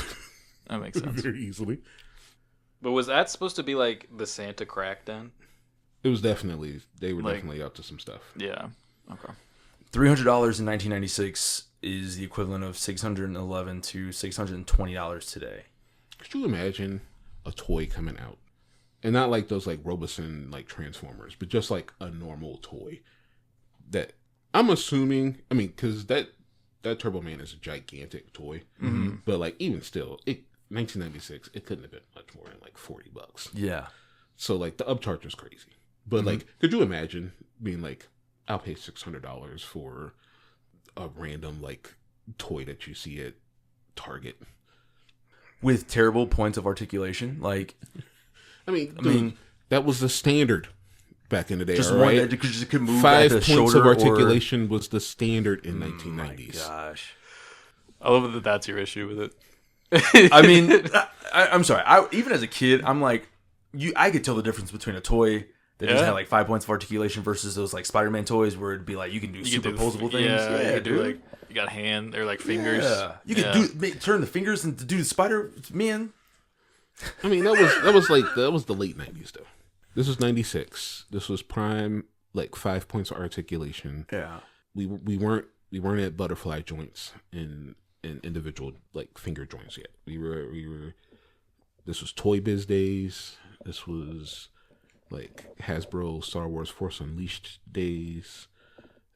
[SPEAKER 7] That makes sense.
[SPEAKER 5] very easily.
[SPEAKER 7] But was that supposed to be like the Santa crackdown?
[SPEAKER 5] It was definitely, they were
[SPEAKER 7] Like-
[SPEAKER 5] definitely up to some stuff.
[SPEAKER 7] Yeah. Okay.
[SPEAKER 6] $300 in 1996 is the equivalent of $611 to $620 today.
[SPEAKER 5] Could you imagine a toy coming out? And not like those like Roboson like Transformers, but just like a normal toy that I'm assuming, I mean, because that Turbo Man is a gigantic toy, but like even still, 1996, it couldn't have been much more than like $40.
[SPEAKER 6] Yeah.
[SPEAKER 5] So like the upcharge was crazy. But like, could you imagine being like, I'll pay $600 for a random like toy that you see at Target?
[SPEAKER 6] With terrible points of articulation, like
[SPEAKER 5] I mean, that was the standard back in the day.
[SPEAKER 6] just
[SPEAKER 5] all
[SPEAKER 6] one
[SPEAKER 5] right?
[SPEAKER 6] that could move
[SPEAKER 5] 5
[SPEAKER 6] at the
[SPEAKER 5] points
[SPEAKER 6] shoulder
[SPEAKER 5] of articulation
[SPEAKER 6] or...
[SPEAKER 5] was the standard in 1990s.
[SPEAKER 6] Gosh.
[SPEAKER 7] I love that that's your issue with it.
[SPEAKER 6] I mean, I'm sorry. Even as a kid, I'm like, I could tell the difference between a toy that just had like 5 points of articulation versus those like Spider-Man toys where it'd be like you can do superposable things.
[SPEAKER 7] Yeah,
[SPEAKER 6] Yeah, dude.
[SPEAKER 7] like you got hand or like fingers.
[SPEAKER 6] Yeah. You can turn the fingers and do the spider. Man,
[SPEAKER 5] I mean, that was the late 90s though. This was 96. This was prime, like 5 points of articulation.
[SPEAKER 6] yeah.
[SPEAKER 5] We weren't at butterfly joints and individual like finger joints yet. We were. This was Toy Biz days. This was like Hasbro Star Wars Force Unleashed days,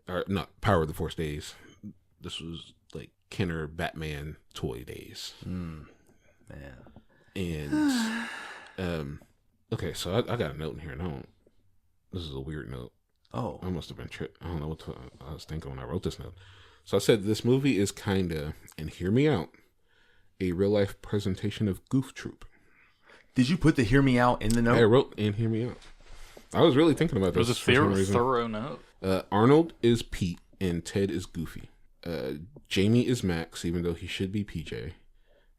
[SPEAKER 5] or not Power of the Force days. This was like Kenner Batman toy days.
[SPEAKER 6] Yeah.
[SPEAKER 5] And okay, so I got a note in here. And this is a weird note.
[SPEAKER 6] Oh.
[SPEAKER 5] I must have been tripped. I don't know what I was thinking when I wrote this note. So I said this movie is kinda, and hear me out, a real life presentation of Goof Troop.
[SPEAKER 6] Did you put the "hear me out" in the note?
[SPEAKER 5] I wrote and hear me out. I was really thinking about
[SPEAKER 7] It was
[SPEAKER 5] this.
[SPEAKER 7] a
[SPEAKER 5] for some reason.
[SPEAKER 7] thorough note.
[SPEAKER 5] Arnold is Pete and Ted is Goofy. Jamie is Max, even though he should be PJ.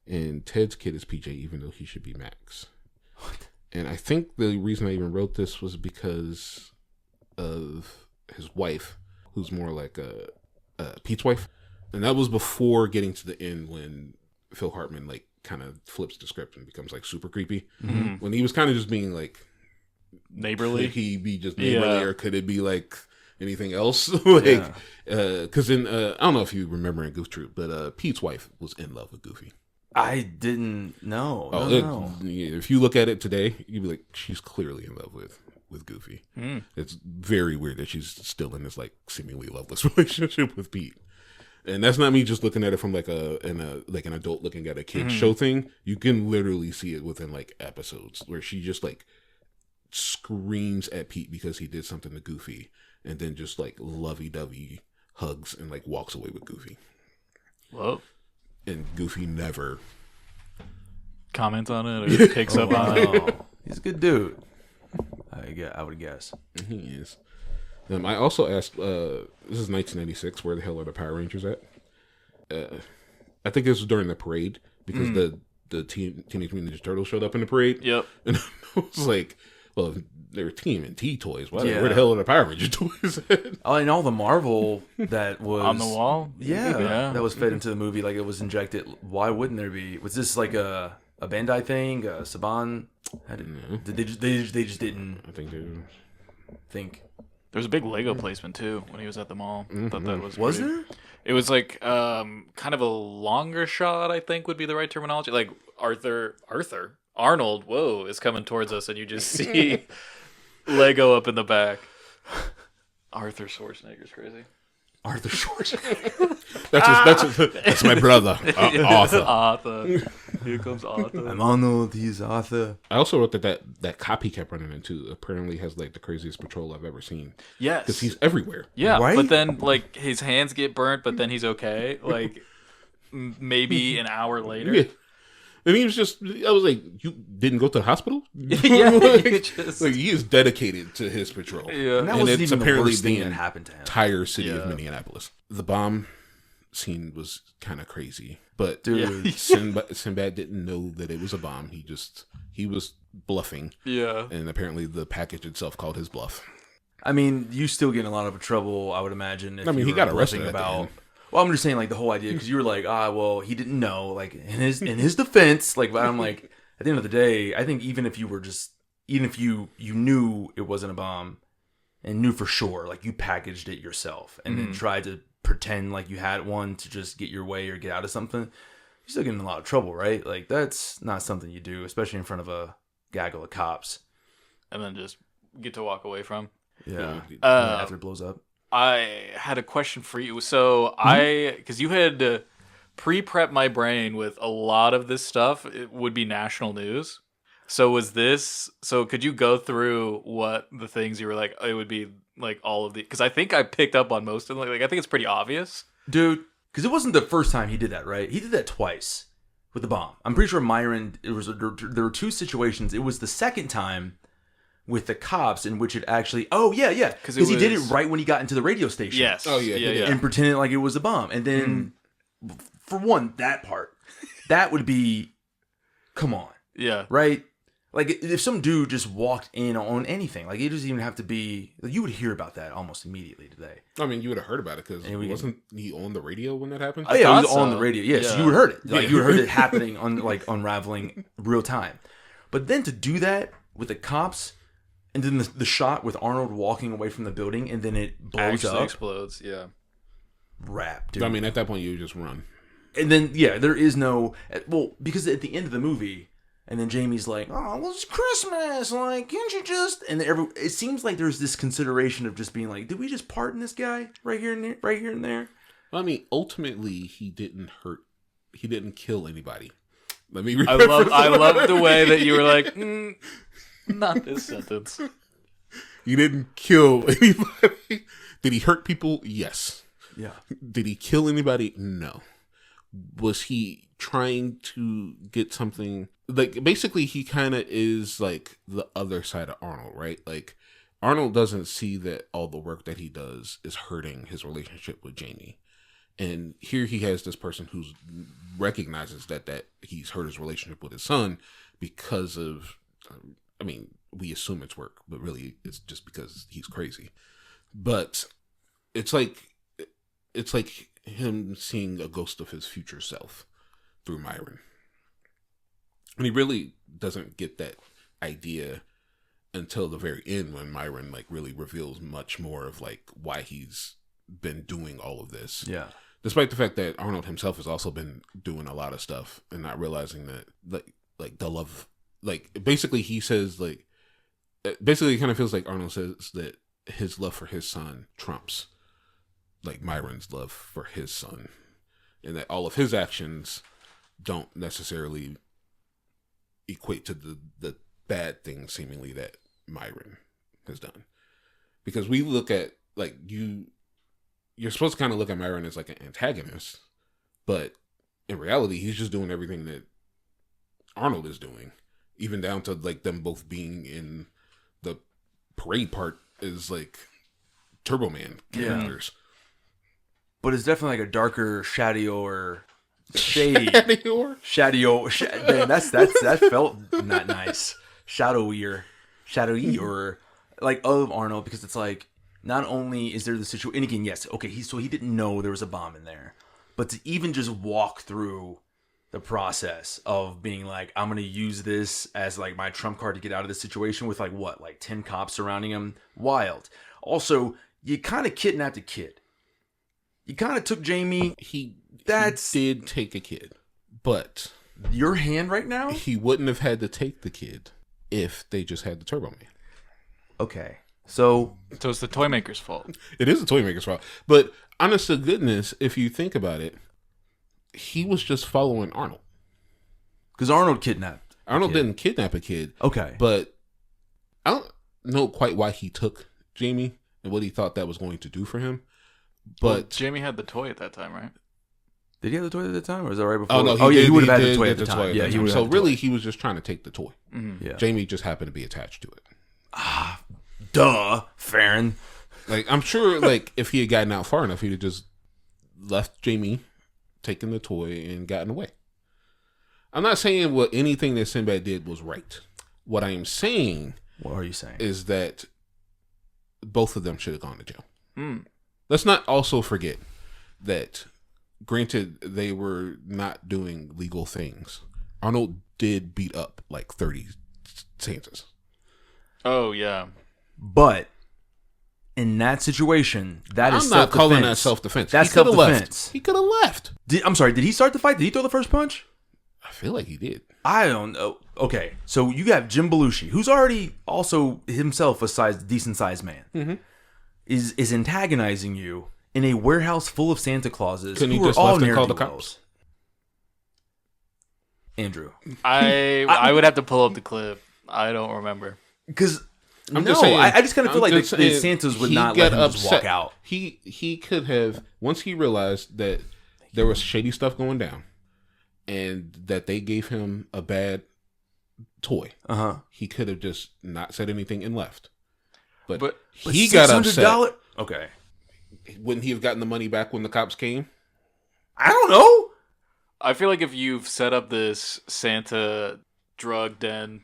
[SPEAKER 5] And Ted's kid is PJ, even though he should be Max. What? And I think the reason I even wrote this was because of his wife, who's more like Pete's wife. And that was before getting to the end when Phil Hartman like kind of flips the script and becomes like super creepy. Mm-hmm. When he was kind of just being like
[SPEAKER 7] neighborly.
[SPEAKER 5] Could he be just neighborly, or could it be like anything else? Like, because in I don't know if you remember in Goof Troop, but Pete's wife was in love with Goofy.
[SPEAKER 6] I didn't know.
[SPEAKER 5] No. If you look at it today, you'd be like, she's clearly in love with Goofy. It's very weird that she's still in this like seemingly loveless relationship with Pete. And that's not me just looking at it from like an adult looking at a kid show thing. You can literally see it within like episodes where she just like screams at Pete because he did something to Goofy, and then just like lovey-dovey hugs and like walks away with Goofy.
[SPEAKER 7] Whoa.
[SPEAKER 5] And Goofy never
[SPEAKER 7] comments on it or picks up on it.
[SPEAKER 6] He's a good dude. I would guess.
[SPEAKER 5] He is. I also asked, this is 1996, where the hell are the Power Rangers at? I think this was during the parade, because the Teenage Mutant Ninja Turtles showed up in the parade.
[SPEAKER 7] Yep.
[SPEAKER 5] And I was like, well, they were TMNT toys. Where the hell are the Power Ranger toys at?
[SPEAKER 6] Oh, and all the Marvel that was...
[SPEAKER 7] on the wall?
[SPEAKER 6] Yeah. That was fed into the movie like it was injected. Why wouldn't there be? Was this like a Bandai thing? A Saban? They just didn't...
[SPEAKER 5] I think they did.
[SPEAKER 6] Think...
[SPEAKER 7] There was a big Lego placement too when he was at the mall. Thought that was
[SPEAKER 6] Was
[SPEAKER 7] pretty...
[SPEAKER 6] there?
[SPEAKER 7] It was like kind of a longer shot, I think would be the right terminology. Like Arnold, whoa, is coming towards us, and you just see Lego up in the back. Arthur Schwarzenegger's crazy.
[SPEAKER 6] Arthur Schwarzenegger.
[SPEAKER 5] That's my brother, Arthur.
[SPEAKER 7] Arthur. Here comes Arthur.
[SPEAKER 6] I'm Arnold. He's Arthur.
[SPEAKER 5] I also wrote that cop he kept running into apparently has like the craziest patrol I've ever seen.
[SPEAKER 7] Yes.
[SPEAKER 5] Because he's everywhere.
[SPEAKER 7] Yeah,
[SPEAKER 6] right?
[SPEAKER 7] But then like his hands get burnt, but then he's okay. Like maybe an hour later.
[SPEAKER 5] Yeah. And he was just, I was like, you didn't go to the hospital?
[SPEAKER 7] Yeah,
[SPEAKER 5] like,
[SPEAKER 7] you just...
[SPEAKER 5] like, he is dedicated to his patrol.
[SPEAKER 7] Yeah.
[SPEAKER 6] And that
[SPEAKER 5] And
[SPEAKER 6] wasn't
[SPEAKER 5] it's
[SPEAKER 6] even the
[SPEAKER 5] apparently
[SPEAKER 6] worst thing
[SPEAKER 5] the
[SPEAKER 6] that happened to him.
[SPEAKER 5] entire city of Minneapolis. The bomb scene was kind of crazy. But
[SPEAKER 6] Dude.
[SPEAKER 5] Sinbad didn't know that it was a bomb. He was bluffing.
[SPEAKER 7] Yeah.
[SPEAKER 5] And apparently the package itself called his bluff.
[SPEAKER 6] I mean, you still get in a lot of trouble, I would imagine. If
[SPEAKER 5] he
[SPEAKER 6] you
[SPEAKER 5] got
[SPEAKER 6] were
[SPEAKER 5] arrested
[SPEAKER 6] bluffing
[SPEAKER 5] at the end.
[SPEAKER 6] Well, I'm just saying, like, the whole idea, because you were like, well, he didn't know. Like, in his defense, like, but I'm like, at the end of the day, I think even if you knew it wasn't a bomb and knew for sure, like, you packaged it yourself and then tried to pretend like you had one to just get your way or get out of something, you're still getting in a lot of trouble, right? Like, that's not something you do, especially in front of a gaggle of cops.
[SPEAKER 7] And then just get to walk away from.
[SPEAKER 6] Yeah. After it blows up.
[SPEAKER 7] I had a question for you. So because you had pre-prepped my brain with a lot of this stuff, it would be national news. So could you go through what the things you were like, it would be like all of the, because I think I picked up on most of them. Like I think it's pretty obvious.
[SPEAKER 6] Dude, because it wasn't the first time he did that, right? He did that twice with the bomb. I'm pretty sure Myron, there were two situations. It was the second time with the cops in which it actually, because he did it right when he got into the radio station.
[SPEAKER 7] Yes.
[SPEAKER 5] Oh, yeah.
[SPEAKER 6] And pretended like it was a bomb. And then, for one, that that would be, come on,
[SPEAKER 7] Yeah.
[SPEAKER 6] right? Like, if some dude just walked in on anything, like, it doesn't even have to be, like, you would hear about that almost immediately today.
[SPEAKER 5] I mean, you would have heard about it because wasn't he on the radio when that happened?
[SPEAKER 6] Oh, yeah, it was
[SPEAKER 7] thought
[SPEAKER 6] on
[SPEAKER 7] so.
[SPEAKER 6] the radio. Yeah, so
[SPEAKER 7] Yeah.
[SPEAKER 6] you would have heard it. Like,
[SPEAKER 5] Yeah.
[SPEAKER 6] you would have heard it happening on, like, unraveling real time. But then to do that with the cops, and then the shot with Arnold walking away from the building, and then it blows
[SPEAKER 7] Actually
[SPEAKER 6] up.
[SPEAKER 7] explodes. Yeah.
[SPEAKER 6] Rap, dude.
[SPEAKER 5] I mean, at that point, you just run.
[SPEAKER 6] And then, yeah, there is no... Well, because at the end of the movie, and then Jamie's like, oh, well, it's Christmas. Like, can't you just... And it seems like there's this consideration of just being like, did we just pardon this guy right here and there?
[SPEAKER 5] Well, I mean, ultimately, he didn't kill anybody. Let me.
[SPEAKER 7] I love the way that you were like, not this sentence.
[SPEAKER 5] He didn't kill anybody. Did he hurt people? Yes.
[SPEAKER 6] Yeah.
[SPEAKER 5] Did he kill anybody? No. Was he trying to get something? Like, basically, he kind of is like the other side of Arnold, right? Like, Arnold doesn't see that all the work that he does is hurting his relationship with Jamie. And here he has this person who recognizes that he's hurt his relationship with his son because of, I mean, we assume it's work, but really it's just because he's crazy. But it's like him seeing a ghost of his future self through Myron. And he really doesn't get that idea until the very end when Myron like really reveals much more of like why he's been doing all of this.
[SPEAKER 6] Yeah.
[SPEAKER 5] Despite the fact that Arnold himself has also been doing a lot of stuff and not realizing that like the love, like basically he says like, basically it kind of feels like Arnold says that his love for his son trumps like Myron's love for his son, and that all of his actions don't necessarily equate to the bad things seemingly that Myron has done. Because we look at like you're supposed to kind of look at Myron as like an antagonist, but in reality, he's just doing everything that Arnold is doing, even down to like them both being in the parade part as like Turbo Man characters.
[SPEAKER 6] Yeah. But it's definitely like a darker, shady. Man, that felt not nice. Shadowy like of Arnold, because it's like, not only is there the situation, and again, yes, okay, he didn't know there was a bomb in there, but to even just walk through the process of being like, I'm going to use this as like my trump card to get out of this situation with like 10 cops surrounding him. Wild. Also, you kind of kidnapped a kid. You kind of took Jamie.
[SPEAKER 5] He did take a kid, but
[SPEAKER 6] your hand right now?
[SPEAKER 5] He wouldn't have had to take the kid if they just had the Turbo Man.
[SPEAKER 6] Okay. So
[SPEAKER 7] it's the toy maker's fault.
[SPEAKER 5] It is the toy maker's fault. But honest to goodness, if you think about it, he was just following Arnold.
[SPEAKER 6] Because Arnold kidnapped.
[SPEAKER 5] Arnold didn't kidnap a kid.
[SPEAKER 6] Okay.
[SPEAKER 5] But I don't know quite why he took Jamie and what he thought that was going to do for him. But
[SPEAKER 7] Jamie had the toy at that time, right?
[SPEAKER 6] Did he have the toy at the time, or was that right before?
[SPEAKER 5] Oh no!
[SPEAKER 6] He would have had the toy at the time.
[SPEAKER 5] Yeah, he would. So really, he was just trying to take the toy.
[SPEAKER 7] Mm-hmm.
[SPEAKER 6] Yeah.
[SPEAKER 5] Jamie just happened to be attached to it.
[SPEAKER 6] Duh, Farron.
[SPEAKER 5] Like, I'm sure, like, if he had gotten out far enough, he'd have just left Jamie, taken the toy, and gotten away. I'm not saying what anything that Sinbad did was right. What I am saying,
[SPEAKER 6] what are you saying,
[SPEAKER 5] is that both of them should have gone to jail.
[SPEAKER 7] Mm.
[SPEAKER 5] Let's not also forget that, granted, they were not doing legal things. Arnold did beat up like 30 Santas.
[SPEAKER 7] Oh, yeah.
[SPEAKER 6] But in that situation, that is
[SPEAKER 5] I'm not calling that self-defense.
[SPEAKER 6] That's self-defense.
[SPEAKER 5] He could have left.
[SPEAKER 6] I'm sorry, did he start the fight? Did he throw the first punch?
[SPEAKER 5] I feel like he did.
[SPEAKER 6] I don't know. Okay, so you have Jim Belushi, who's already also himself a decent-sized man,
[SPEAKER 5] mm-hmm.
[SPEAKER 6] is antagonizing you in a warehouse full of Santa Clauses
[SPEAKER 5] Couldn't
[SPEAKER 6] who
[SPEAKER 5] he just
[SPEAKER 6] are all
[SPEAKER 5] left and call the
[SPEAKER 6] ne'er-do-wells.
[SPEAKER 5] cops?
[SPEAKER 6] Andrew.
[SPEAKER 7] I would have to pull up the clip. I don't remember.
[SPEAKER 6] Because
[SPEAKER 5] I'm just saying,
[SPEAKER 6] I just kind of feel like the
[SPEAKER 5] saying,
[SPEAKER 6] Santas would not let him just walk out.
[SPEAKER 5] He could have, once he realized that there was shady stuff going down and that they gave him a bad toy, he could have just not said anything and left. But he got upset.
[SPEAKER 6] Okay.
[SPEAKER 5] Wouldn't he have gotten the money back when the cops came?
[SPEAKER 6] I don't know.
[SPEAKER 7] I feel like if you've set up this Santa drug den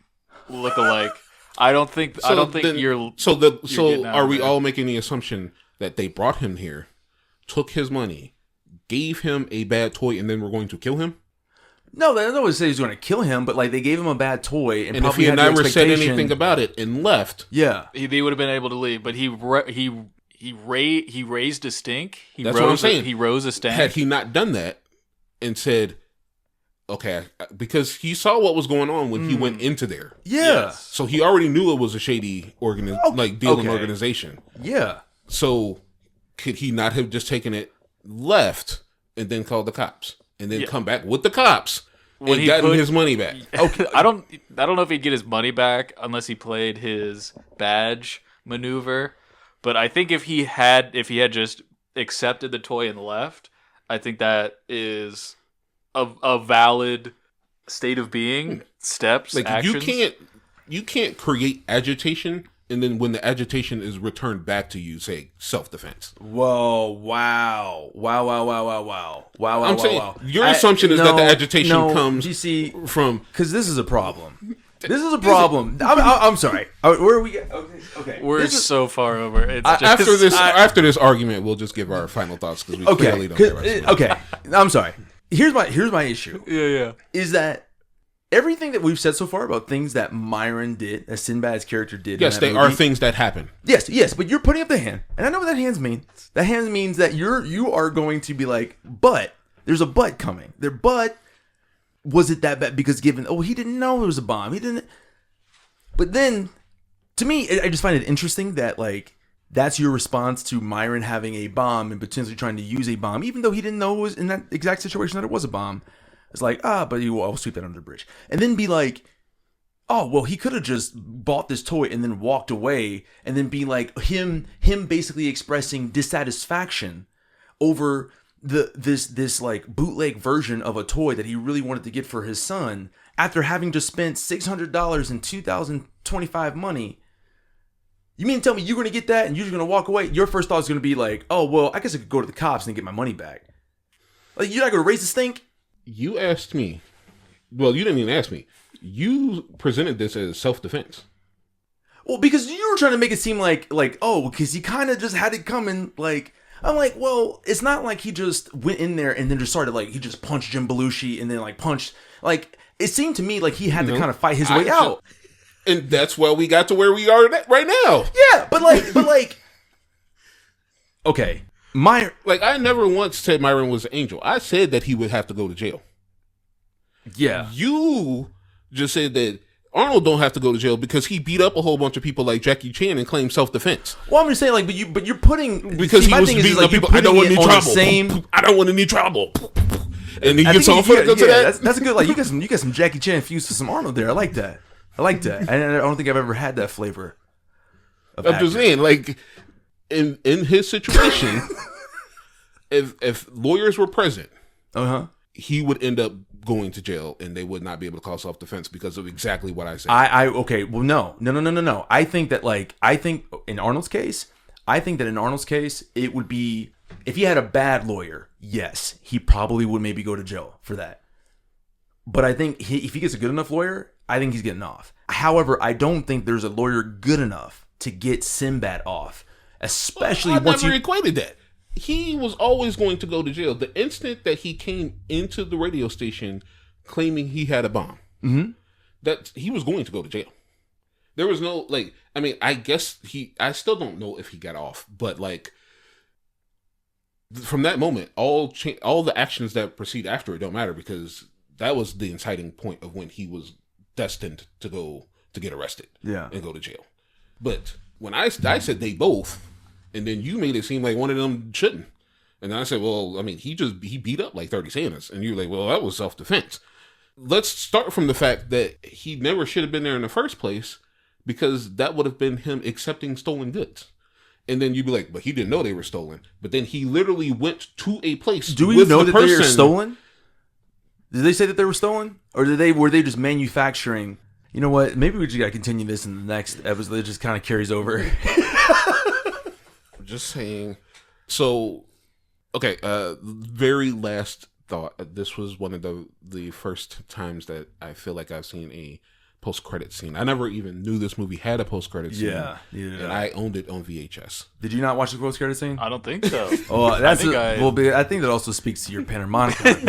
[SPEAKER 7] lookalike, I don't think you're.
[SPEAKER 5] So
[SPEAKER 7] getting out
[SPEAKER 5] are
[SPEAKER 7] of
[SPEAKER 5] we
[SPEAKER 7] there.
[SPEAKER 5] all making the assumption that they brought him here, took his money, gave him a bad toy, and then we're going to kill him?
[SPEAKER 6] No, they don't say he's going to kill him, but like they gave him a bad toy, and
[SPEAKER 5] if
[SPEAKER 6] probably
[SPEAKER 5] he had
[SPEAKER 6] had the
[SPEAKER 5] never said
[SPEAKER 6] expectation-
[SPEAKER 5] anything about it and left,
[SPEAKER 6] yeah,
[SPEAKER 7] He would have been able to leave, but he raised a stink.
[SPEAKER 5] That's what I'm saying.
[SPEAKER 7] He rose a stank.
[SPEAKER 5] had he not done that and said, okay, because he saw what was going on when he went into there.
[SPEAKER 6] yeah,
[SPEAKER 7] Yes.
[SPEAKER 5] So he already knew it was a shady dealing organization.
[SPEAKER 6] yeah.
[SPEAKER 5] So could he not have just taken it, left, and then called the cops, and then come back with the cops
[SPEAKER 7] When
[SPEAKER 5] and
[SPEAKER 7] he
[SPEAKER 5] gotten
[SPEAKER 7] put-
[SPEAKER 5] his money back?
[SPEAKER 7] Okay, I don't know if he'd get his money back unless he played his badge maneuver. But I think if he had just accepted the toy and left, I think that is a valid state of being, steps,
[SPEAKER 5] Like
[SPEAKER 7] actions.
[SPEAKER 5] you can't create agitation, and then when the agitation is returned back to you, say self-defense.
[SPEAKER 6] Whoa! Wow!
[SPEAKER 5] I'm saying your assumption is that the agitation comes
[SPEAKER 6] You see,
[SPEAKER 5] from.
[SPEAKER 6] because this is a problem. This is a problem. I'm sorry. Where are we? Okay.
[SPEAKER 7] We're
[SPEAKER 6] This is-
[SPEAKER 7] so far over. It's just,
[SPEAKER 5] After this argument, we'll just give our final thoughts because we clearly don't have our solution.
[SPEAKER 6] Okay. I'm sorry. Here's my issue.
[SPEAKER 7] yeah.
[SPEAKER 6] Is that everything that we've said so far about things that Myron did, that Sinbad's character did?
[SPEAKER 5] Yes,
[SPEAKER 6] in that
[SPEAKER 5] they
[SPEAKER 6] movie,
[SPEAKER 5] are things that happen.
[SPEAKER 6] Yes, but you're putting up the hand, and I know what that hand means. That hand means that you are going to be like, but there's a but coming. But was it that bad? Because he didn't know it was a bomb. He didn't. But then, to me, I just find it interesting that like that's your response to Myron having a bomb and potentially trying to use a bomb, even though he didn't know it was in that exact situation that it was a bomb. It's like, but I'll sweep that under the bridge, and then be like, oh, well, he could have just bought this toy and then walked away, and then be like him basically expressing dissatisfaction over this like bootleg version of a toy that he really wanted to get for his son after having just spent $600 in 2025 money. You mean to tell me you're going to get that and you're just going to walk away? Your first thought is going to be like, oh, well, I guess I could go to the cops and get my money back. Like, you're not going to raise the stink?
[SPEAKER 5] You asked me. Well, you didn't even ask me. You presented this as self-defense.
[SPEAKER 6] Well, because you were trying to make it seem like because he kind of just had it coming. Like, I'm like, well, it's not like he just went in there and then just started he just punched Jim Belushi and then punched. Like, it seemed to me like he had to kind of fight his way out.
[SPEAKER 5] And that's why we got to where we are right now.
[SPEAKER 6] Yeah, but okay,
[SPEAKER 5] I never once said Myron was an angel. I said that he would have to go to jail.
[SPEAKER 6] yeah.
[SPEAKER 5] You just said that Arnold don't have to go to jail because he beat up a whole bunch of people like Jackie Chan and claimed self-defense.
[SPEAKER 6] Well, I'm just saying, but you're putting
[SPEAKER 5] Because he
[SPEAKER 6] my
[SPEAKER 5] was
[SPEAKER 6] thing is
[SPEAKER 5] beating up
[SPEAKER 6] you're
[SPEAKER 5] people. I don't want
[SPEAKER 6] putting
[SPEAKER 5] any
[SPEAKER 6] it on
[SPEAKER 5] trouble.
[SPEAKER 6] the same.
[SPEAKER 5] I don't want any trouble. And he
[SPEAKER 6] I
[SPEAKER 5] gets
[SPEAKER 6] think
[SPEAKER 5] on for to that.
[SPEAKER 6] That's a good. You got some Jackie Chan infused with some Arnold there. I like that. And I don't think I've ever had that flavor.
[SPEAKER 5] I'm just saying, in his situation, if lawyers were present, he would end up going to jail, and they would not be able to call self-defense because of exactly what I said.
[SPEAKER 6] Okay. Well, no. I think in Arnold's case, it would be if he had a bad lawyer. Yes, he probably would maybe go to jail for that. But I think if he gets a good enough lawyer, I think he's getting off. However, I don't think there's a lawyer good enough to get Sinbad off, especially
[SPEAKER 5] I
[SPEAKER 6] once
[SPEAKER 5] never equated that. He was always going to go to jail. The instant that he came into the radio station claiming he had a bomb, that he was going to go to jail. There was no I guess I still don't know if he got off, but from that moment, all the actions that proceed after it don't matter because that was the inciting point of when he was destined to get arrested and go to jail. But when I said they both, and then you made it seem like one of them shouldn't. And I said, well, I mean, he beat up 30 Santas. And you're like, well, that was self-defense. Let's start from the fact that he never should have been there in the first place because that would have been him accepting stolen goods. And then you'd be like, but he didn't know they were stolen. But then he literally went to a place.
[SPEAKER 6] Do we know that they are stolen? Did they say that they were stolen? Or were they just manufacturing? You know what? Maybe we just got to continue this in the next episode. It just kind of carries over.
[SPEAKER 5] Just saying. So, okay, very last thought this was one of the first times that I feel like I've seen a post-credit scene. I never even knew this movie had a post-credit scene.
[SPEAKER 6] Yeah.
[SPEAKER 5] And I owned it on VHS.
[SPEAKER 6] Did you not watch the post-credit scene?
[SPEAKER 7] I don't think so.
[SPEAKER 6] Oh, that's
[SPEAKER 7] I
[SPEAKER 6] I think that also speaks to your Panharmonicon.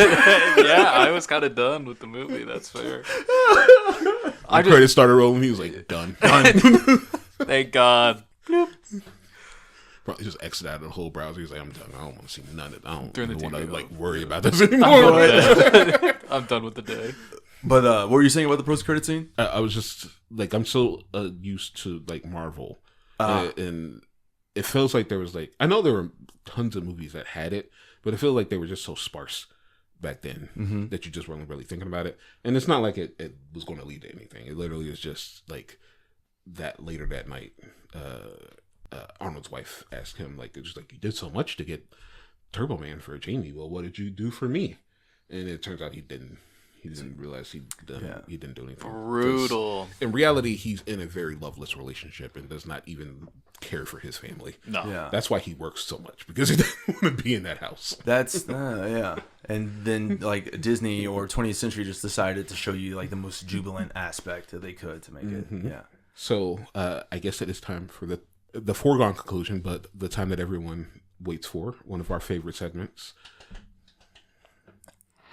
[SPEAKER 7] Yeah, I was kind of done with the movie. That's fair.
[SPEAKER 5] The credits started rolling. He was like, done.
[SPEAKER 7] Thank God.
[SPEAKER 5] Probably just exit out of the whole browser. He's like, I'm done. I don't want to see none of it. I don't
[SPEAKER 7] Turn the
[SPEAKER 5] want to
[SPEAKER 7] TV
[SPEAKER 5] like
[SPEAKER 7] off.
[SPEAKER 5] worry about this anymore.
[SPEAKER 7] I'm done with the day.
[SPEAKER 6] But what were you saying about the post-credit scene?
[SPEAKER 5] I was just like, I'm so used to like Marvel, and it feels like there was like, I know there were tons of movies that had it, but it feels like they were just so sparse back then that you just weren't really thinking about it. And it's not like it was going to lead to anything. It literally is just like that later that night, Arnold's wife asked him, like, it's just like, you did so much to get Turbo Man for Jamie. Well, what did you do for me? And it turns out he didn't realize he didn't do anything.
[SPEAKER 7] Brutal.
[SPEAKER 5] In reality, he's in a very loveless relationship and does not even care for his family.
[SPEAKER 7] No.
[SPEAKER 6] Yeah.
[SPEAKER 5] That's why he works so much, because he doesn't want to be in that house.
[SPEAKER 6] That's yeah. And then like Disney or 20th Century just decided to show you like the most jubilant aspect that they could to make it. Yeah.
[SPEAKER 5] So I guess it is time for the foregone conclusion, but the time that everyone waits for, one of our favorite segments.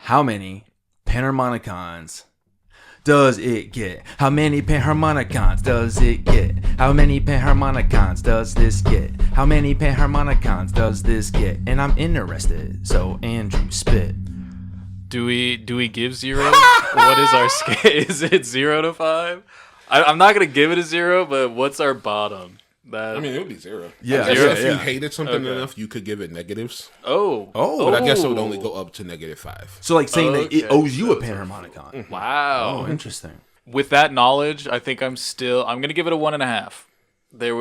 [SPEAKER 6] How many Panharmonicons does it get? How many Panharmonicons does it get? How many Panharmonicons does this get? How many Panharmonicons does this get? And I'm interested, so Andrew, spit.
[SPEAKER 7] Do we give 0? What is our scale? Is it 0 to 5? I'm not gonna give it a 0, but what's our bottom?
[SPEAKER 5] I mean, it would be 0.
[SPEAKER 6] Yeah,
[SPEAKER 5] I guess
[SPEAKER 6] zero,
[SPEAKER 5] if
[SPEAKER 6] yeah.
[SPEAKER 5] you hated something
[SPEAKER 7] Okay.
[SPEAKER 5] enough, you could give it negatives.
[SPEAKER 6] Oh.
[SPEAKER 5] But I guess it would only go up to -5.
[SPEAKER 6] So like saying that it
[SPEAKER 7] Okay,
[SPEAKER 6] owes you a
[SPEAKER 7] so it's-
[SPEAKER 6] Panharmonicon.
[SPEAKER 7] Wow.
[SPEAKER 6] Oh, interesting.
[SPEAKER 7] With that knowledge, I think I'm gonna give it a 1.5. It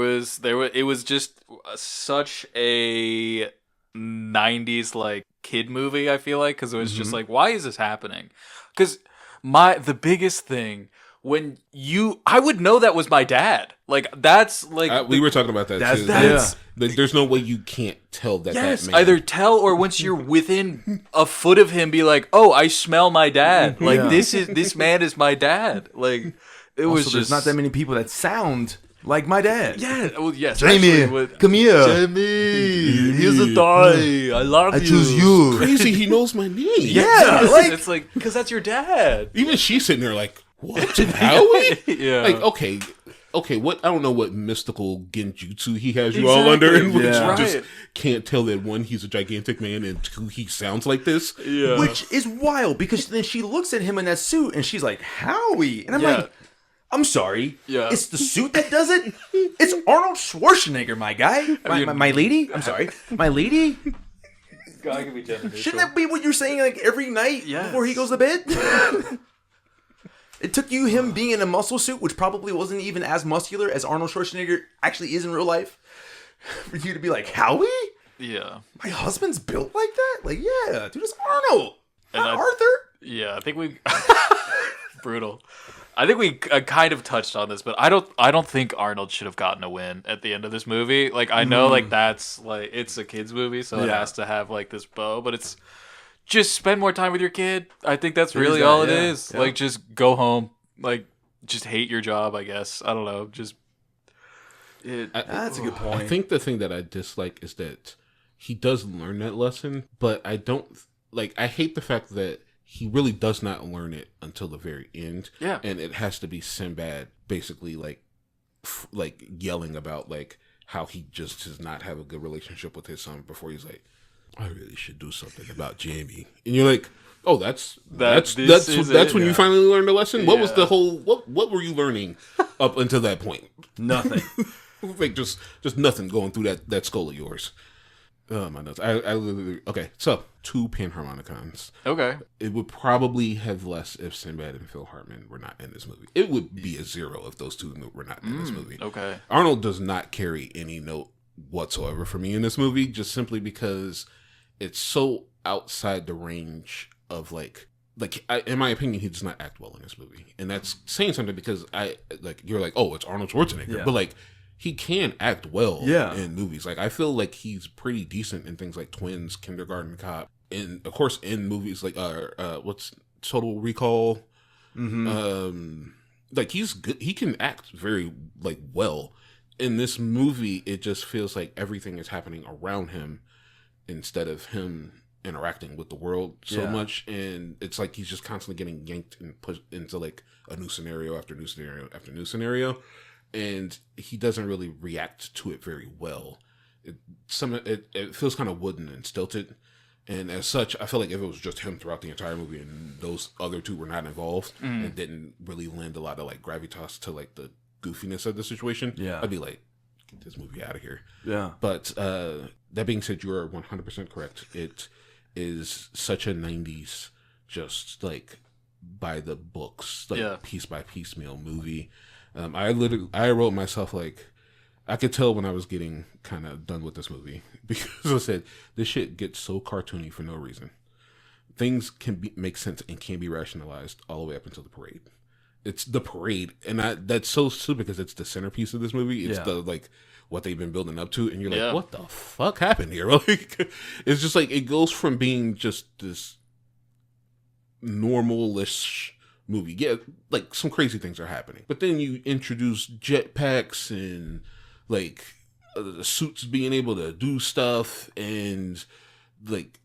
[SPEAKER 7] was just such a 90s like kid movie. I feel like, because it was just like, why is this happening? Because the biggest thing, I would know that was my dad. Like, that's like
[SPEAKER 5] We were talking about that too.
[SPEAKER 6] that's-
[SPEAKER 5] There's no way you can't tell that.
[SPEAKER 7] yes,
[SPEAKER 5] that man.
[SPEAKER 7] either tell, or once you're within a foot of him, be like, oh, I smell my dad. Like,
[SPEAKER 6] Yeah.
[SPEAKER 7] this man is my dad. Like, it was
[SPEAKER 6] Also, there's
[SPEAKER 7] just
[SPEAKER 6] not that many people that sound like my dad.
[SPEAKER 7] Yeah, well, yes.
[SPEAKER 6] Jamie, come here.
[SPEAKER 7] Jamie, here's a toy. I love you.
[SPEAKER 6] I choose you.
[SPEAKER 5] Crazy, he knows my name.
[SPEAKER 6] Yeah,
[SPEAKER 7] It's like, because that's your dad.
[SPEAKER 5] Even she's sitting there like, what? Howie?
[SPEAKER 7] Yeah.
[SPEAKER 5] Like, okay, what? I don't know what mystical genjutsu he has you all under, and
[SPEAKER 6] Yeah.
[SPEAKER 5] you just
[SPEAKER 7] Right.
[SPEAKER 5] can't tell that 1, he's a gigantic man, and 2, he sounds like this.
[SPEAKER 7] Yeah.
[SPEAKER 6] Which is wild because then she looks at him in that suit and she's like, Howie. And I'm
[SPEAKER 7] Yeah.
[SPEAKER 6] like, I'm sorry.
[SPEAKER 7] Yeah.
[SPEAKER 6] It's the suit that does it? It's Arnold Schwarzenegger, my guy. My lady? I'm sorry. My lady?
[SPEAKER 7] God, give me gender neutral.
[SPEAKER 6] Shouldn't that be what you're saying like every night
[SPEAKER 7] Yes.
[SPEAKER 6] before he goes to bed? It took you him being in a muscle suit, which probably wasn't even as muscular as Arnold Schwarzenegger actually is in real life, for you to be like, Howie?
[SPEAKER 7] Yeah.
[SPEAKER 6] My husband's built like that? Like, yeah, dude, it's Arnold.
[SPEAKER 7] And
[SPEAKER 6] Not
[SPEAKER 7] I-
[SPEAKER 6] Arthur.
[SPEAKER 7] Yeah, I think we... Brutal. I think we kind of touched on this, but I don't think Arnold should have gotten a win at the end of this movie. Like, I know, like, that's, like, it's a kid's movie, so it
[SPEAKER 6] Yeah.
[SPEAKER 7] has to have, like, this bow, but it's... Just spend more time with your kid. I think that's really
[SPEAKER 6] that,
[SPEAKER 7] all it
[SPEAKER 6] yeah,
[SPEAKER 7] is.
[SPEAKER 6] yeah.
[SPEAKER 7] Like, just go home. Like, just hate your job, I guess. I don't know. Just...
[SPEAKER 6] That's a good point.
[SPEAKER 5] I think the thing that I dislike is that he does learn that lesson, but I don't like. I hate the fact that he really does not learn it until the very end.
[SPEAKER 7] Yeah.
[SPEAKER 5] And it has to be Sinbad basically like yelling about like how he just does not have a good relationship with his son before he's like, I really should do something about Jamie. And you're like, oh, that's
[SPEAKER 7] this is
[SPEAKER 5] when
[SPEAKER 7] it,
[SPEAKER 5] you finally learned the lesson. What was
[SPEAKER 7] Yeah.
[SPEAKER 5] the whole what were you learning up until that point?
[SPEAKER 6] Nothing.
[SPEAKER 5] Like just nothing going through that skull of yours. Oh my nuts! I literally okay. So 2 Panharmonicons.
[SPEAKER 7] Okay.
[SPEAKER 5] It would probably have less if Sinbad and Phil Hartman were not in this movie. It would be a 0 if those 2 were not in this movie.
[SPEAKER 7] Okay.
[SPEAKER 5] Arnold does not carry any note whatsoever for me in this movie, just simply because it's so outside the range of in my opinion, he does not act well in this movie, and that's saying something because you're like, oh, it's Arnold Schwarzenegger,
[SPEAKER 6] Yeah.
[SPEAKER 5] but like he can act well
[SPEAKER 6] Yeah.
[SPEAKER 5] in movies. Like I feel like he's pretty decent in things like Twins, Kindergarten Cop, in, of course, in movies like what's Total Recall. Like he's good. He can act very like well. In this movie, it just feels like everything is happening around him instead of him interacting with the world so much, and it's like he's just constantly getting yanked and pushed into like a new scenario after new scenario after new scenario, and he doesn't really react to it very well. It feels kind of wooden and stilted, and as such, I feel like if it was just him throughout the entire movie and those other two were not involved and didn't really lend a lot of like gravitas to like the goofiness of the situation, I'd be like, get this movie out of here. But that being said, you are 100% correct. It is such a 90s, just like by the books, like piece by piecemeal movie. I wrote myself like, I could tell when I was getting kind of done with this movie because I said this shit gets so cartoony for no reason. Things can make sense and can be rationalized all the way up until the parade. It's the parade, and that's so stupid because it's the centerpiece of this movie. It's the like what they've been building up to, and you're like, what the fuck happened here? Like, it's just like it goes from being just this normal-ish movie. Yeah, like some crazy things are happening, but then you introduce jetpacks and like the suits being able to do stuff, and like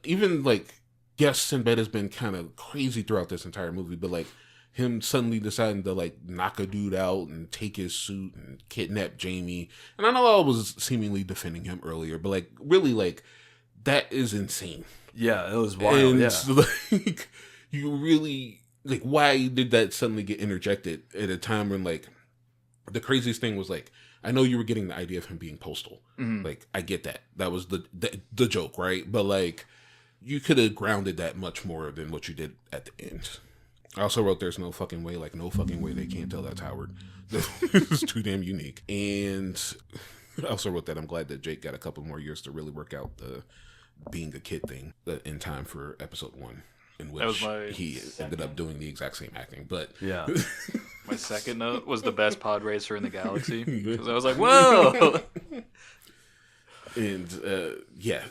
[SPEAKER 5] even yes, Sinbad has been kind of crazy throughout this entire movie, but like him suddenly deciding to like knock a dude out and take his suit and kidnap Jamie. And I know I was seemingly defending him earlier, but like really like that is insane.
[SPEAKER 6] Yeah, it was wild.
[SPEAKER 5] And like you really like, why did that suddenly get interjected at a time when like the craziest thing was like, I know you were getting the idea of him being postal. Like I get that. That was the joke, right? But like you could have grounded that much more than what you did at the end. I also wrote there's no fucking way, like no fucking way they can't tell that's Howard. It's too damn unique. And I also wrote that I'm glad that Jake got a couple more years to really work out the being a kid thing in time for episode 1, in which he ended up doing the exact same acting. But
[SPEAKER 7] my second note was the best pod racer in the galaxy, because I was like, whoa.
[SPEAKER 5] And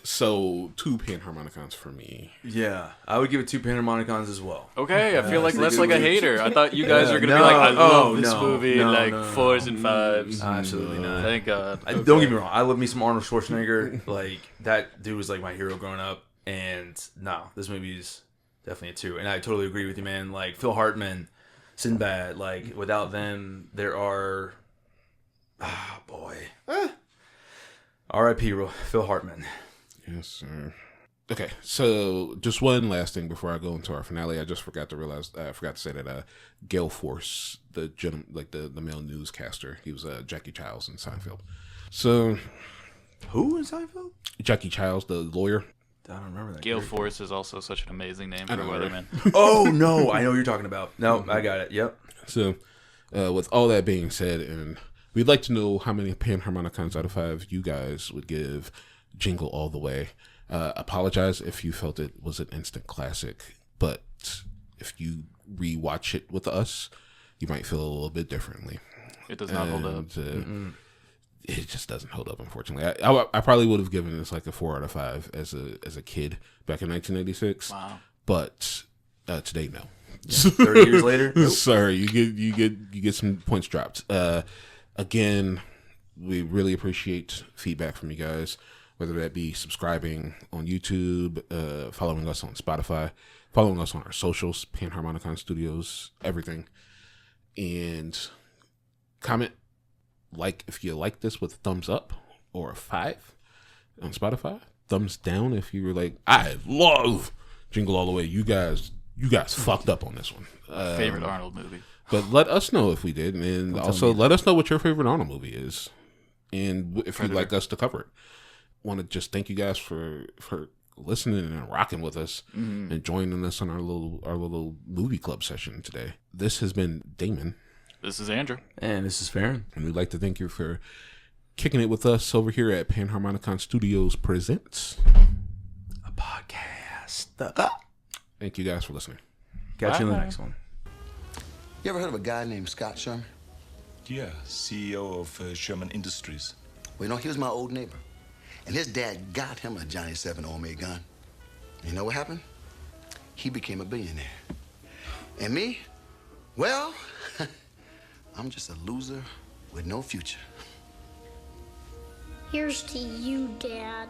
[SPEAKER 5] so 2 Panharmonicons for me.
[SPEAKER 6] Yeah, I would give it 2 Panharmonicons as well.
[SPEAKER 7] Okay, I feel like less like a hater. I thought you guys were gonna be like, I love this movie, 4s and 5s.
[SPEAKER 6] Absolutely not.
[SPEAKER 7] Thank God.
[SPEAKER 6] Don't get me wrong, I love me some Arnold Schwarzenegger. Like that dude was like my hero growing up, and this movie is definitely a 2. And I totally agree with you, man. Like Phil Hartman, Sinbad, like without them, there are, R.I.P. Phil Hartman.
[SPEAKER 5] Yes, sir. Okay, so just one last thing before I go into our finale. I just forgot to say that Gale Force, the male newscaster, he was Jackie Childs in Seinfeld. So,
[SPEAKER 6] who in Seinfeld?
[SPEAKER 5] Jackie Childs, the lawyer.
[SPEAKER 6] I don't remember that.
[SPEAKER 7] Gale Force is also such an amazing name for a weatherman.
[SPEAKER 6] Oh no, I know what you're talking about. No, I got it. Yep.
[SPEAKER 5] So, with all that being said, and we'd like to know how many Panharmonicons out of 5 you guys would give Jingle All The Way. Apologize if you felt it was an instant classic, but if you rewatch it with us, you might feel a little bit differently.
[SPEAKER 7] It does not hold up.
[SPEAKER 5] It just doesn't hold up, unfortunately. I probably would have given this like a 4 out of 5 as a kid back in 1986.
[SPEAKER 7] Wow.
[SPEAKER 5] But today, no.
[SPEAKER 6] Yeah, 30 years later, nope.
[SPEAKER 5] Sorry, you get some points dropped. Again, we really appreciate feedback from you guys, whether that be subscribing on YouTube, following us on Spotify, following us on our socials, Panharmonicon Studios, everything. And comment, like if you like this with a thumbs up or a 5 on Spotify. Thumbs down if you were like, I love Jingle All The Way. You guys fucked up on this one.
[SPEAKER 7] Favorite Arnold movie.
[SPEAKER 5] But let us know if we did, and also let us know what your favorite Arnold movie is, and if you'd like us to cover it. Want to just thank you guys for listening and rocking with us and joining us on our little movie club session today. This has been Damon.
[SPEAKER 7] This is Andrew.
[SPEAKER 6] And this is Farron.
[SPEAKER 5] And we'd like to thank you for kicking it with us over here at Panharmonicon Studios Presents
[SPEAKER 6] a podcast.
[SPEAKER 5] Thank you guys for listening.
[SPEAKER 6] Catch you in the next one.
[SPEAKER 8] You ever heard of a guy named Scott Sherman?
[SPEAKER 3] Yeah, CEO of Sherman Industries.
[SPEAKER 8] Well, he was my old neighbor. And his dad got him a Johnny 7 homemade gun. You know what happened? He became a billionaire. And me? Well, I'm just a loser with no future.
[SPEAKER 9] Here's to you, Dad.